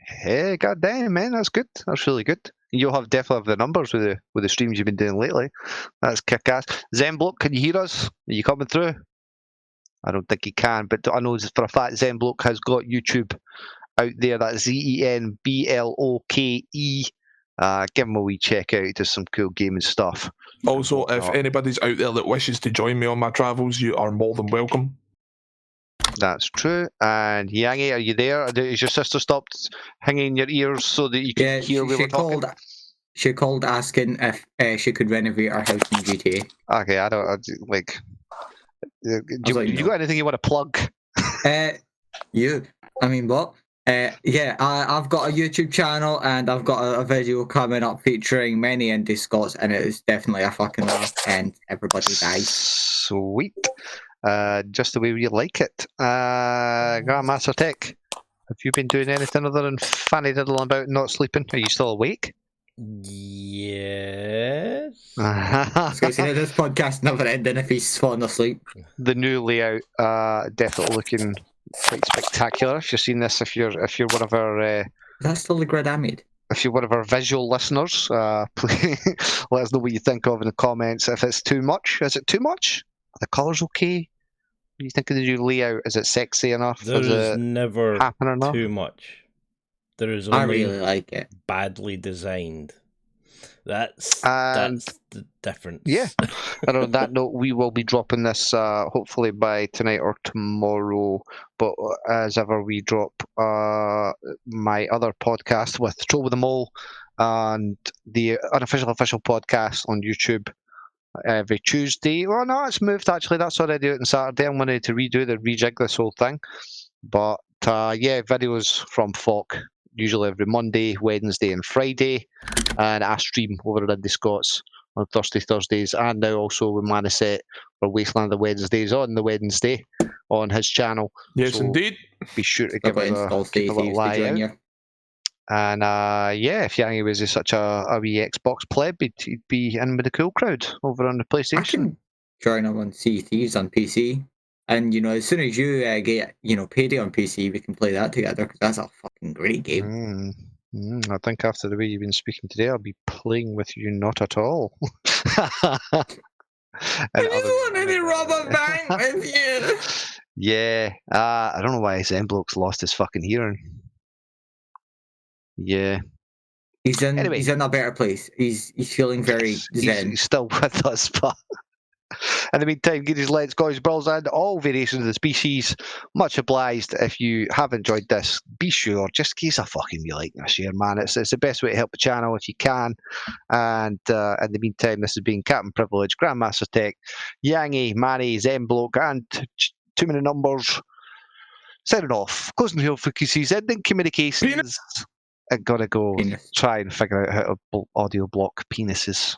Speaker 2: Hey, goddamn, man, that's good. That's really good. You'll definitely have the numbers with the streams you've been doing lately. That's kick-ass. Zenbloke, can you hear us? Are you coming through? I don't think he can, but I know for a fact Zenbloke has got YouTube out there. That's ZenBloke. Give him a wee check out. He does some cool gaming stuff.
Speaker 3: Also, if anybody's out there that wishes to join me on my travels, you are more than welcome.
Speaker 2: That's true. And Yangi, are you there? Has your sister stopped hanging in your ears so that you can hear we were talking?
Speaker 1: She called asking if she could renovate our house in GTA.
Speaker 2: Okay, I don't like. You got anything you want to plug?
Speaker 1: I mean, what? I've got a YouTube channel and I've got a video coming up featuring many indie Scots, and it is definitely a fucking laugh, and everybody dies.
Speaker 2: Sweet. Just the way we like it. Grandmaster Tech, have you been doing anything other than fanny diddling about not sleeping? Are you still awake?
Speaker 4: Yes.
Speaker 1: This podcast never ending if he's falling asleep.
Speaker 2: The new layout, definitely looking quite spectacular. If you've seen this, if you're one of our,
Speaker 1: That's still the grid I made.
Speaker 2: If you're one of our visual listeners, please let us know what you think of in the comments. If it's too much, is it too much? Are the colours okay? What do you think of the new layout? Is it sexy enough?
Speaker 4: There is never too much. There is only
Speaker 1: I really like it.
Speaker 4: Badly designed. That's the difference.
Speaker 2: Yeah. And on that note, we will be dropping this hopefully by tonight or tomorrow. But as ever, we drop my other podcast with Troll with the Mole and the unofficial official podcast on YouTube every Tuesday. Well, no, it's moved actually. That's what I do it on Saturday. I'm going to rejig this whole thing. But videos from Falk usually every Monday, Wednesday, and Friday, and I stream over at Indie Scots on Thursdays, and now also with Maniset for Wasteland of Wednesdays on the Wednesday on his channel.
Speaker 3: Yes, so indeed.
Speaker 2: Be sure to give it a little eye out. And if Yangi was such a wee Xbox pleb, he'd be in with the cool crowd over on the PlayStation.
Speaker 1: I can join him on Sea Thieves on PC. And, as soon as you get, Payday on PC, we can play that together, because that's a fucking great game.
Speaker 2: I think after the way you've been speaking today, I'll be playing with you not at all.
Speaker 1: I just wanted to rob a bank with you.
Speaker 2: Yeah, I don't know why Zenbloke's lost his fucking hearing. Yeah.
Speaker 1: He's in a better place. He's feeling very zen.
Speaker 2: He's still with us, but... In the meantime, get his Let's Go, his Brawls, and all variations of the species. Much obliged. If you have enjoyed this, be sure, just give us a fucking like and a share, man. It's the best way to help the channel if you can. And in the meantime, this has been Captain Privilege, Grandmaster Tech, Yangi, Manny, Zenbloke, and too many numbers. Signing off. Closing the Hill Frequencies, ending communications. I gotta go try and figure out how to audio block penises.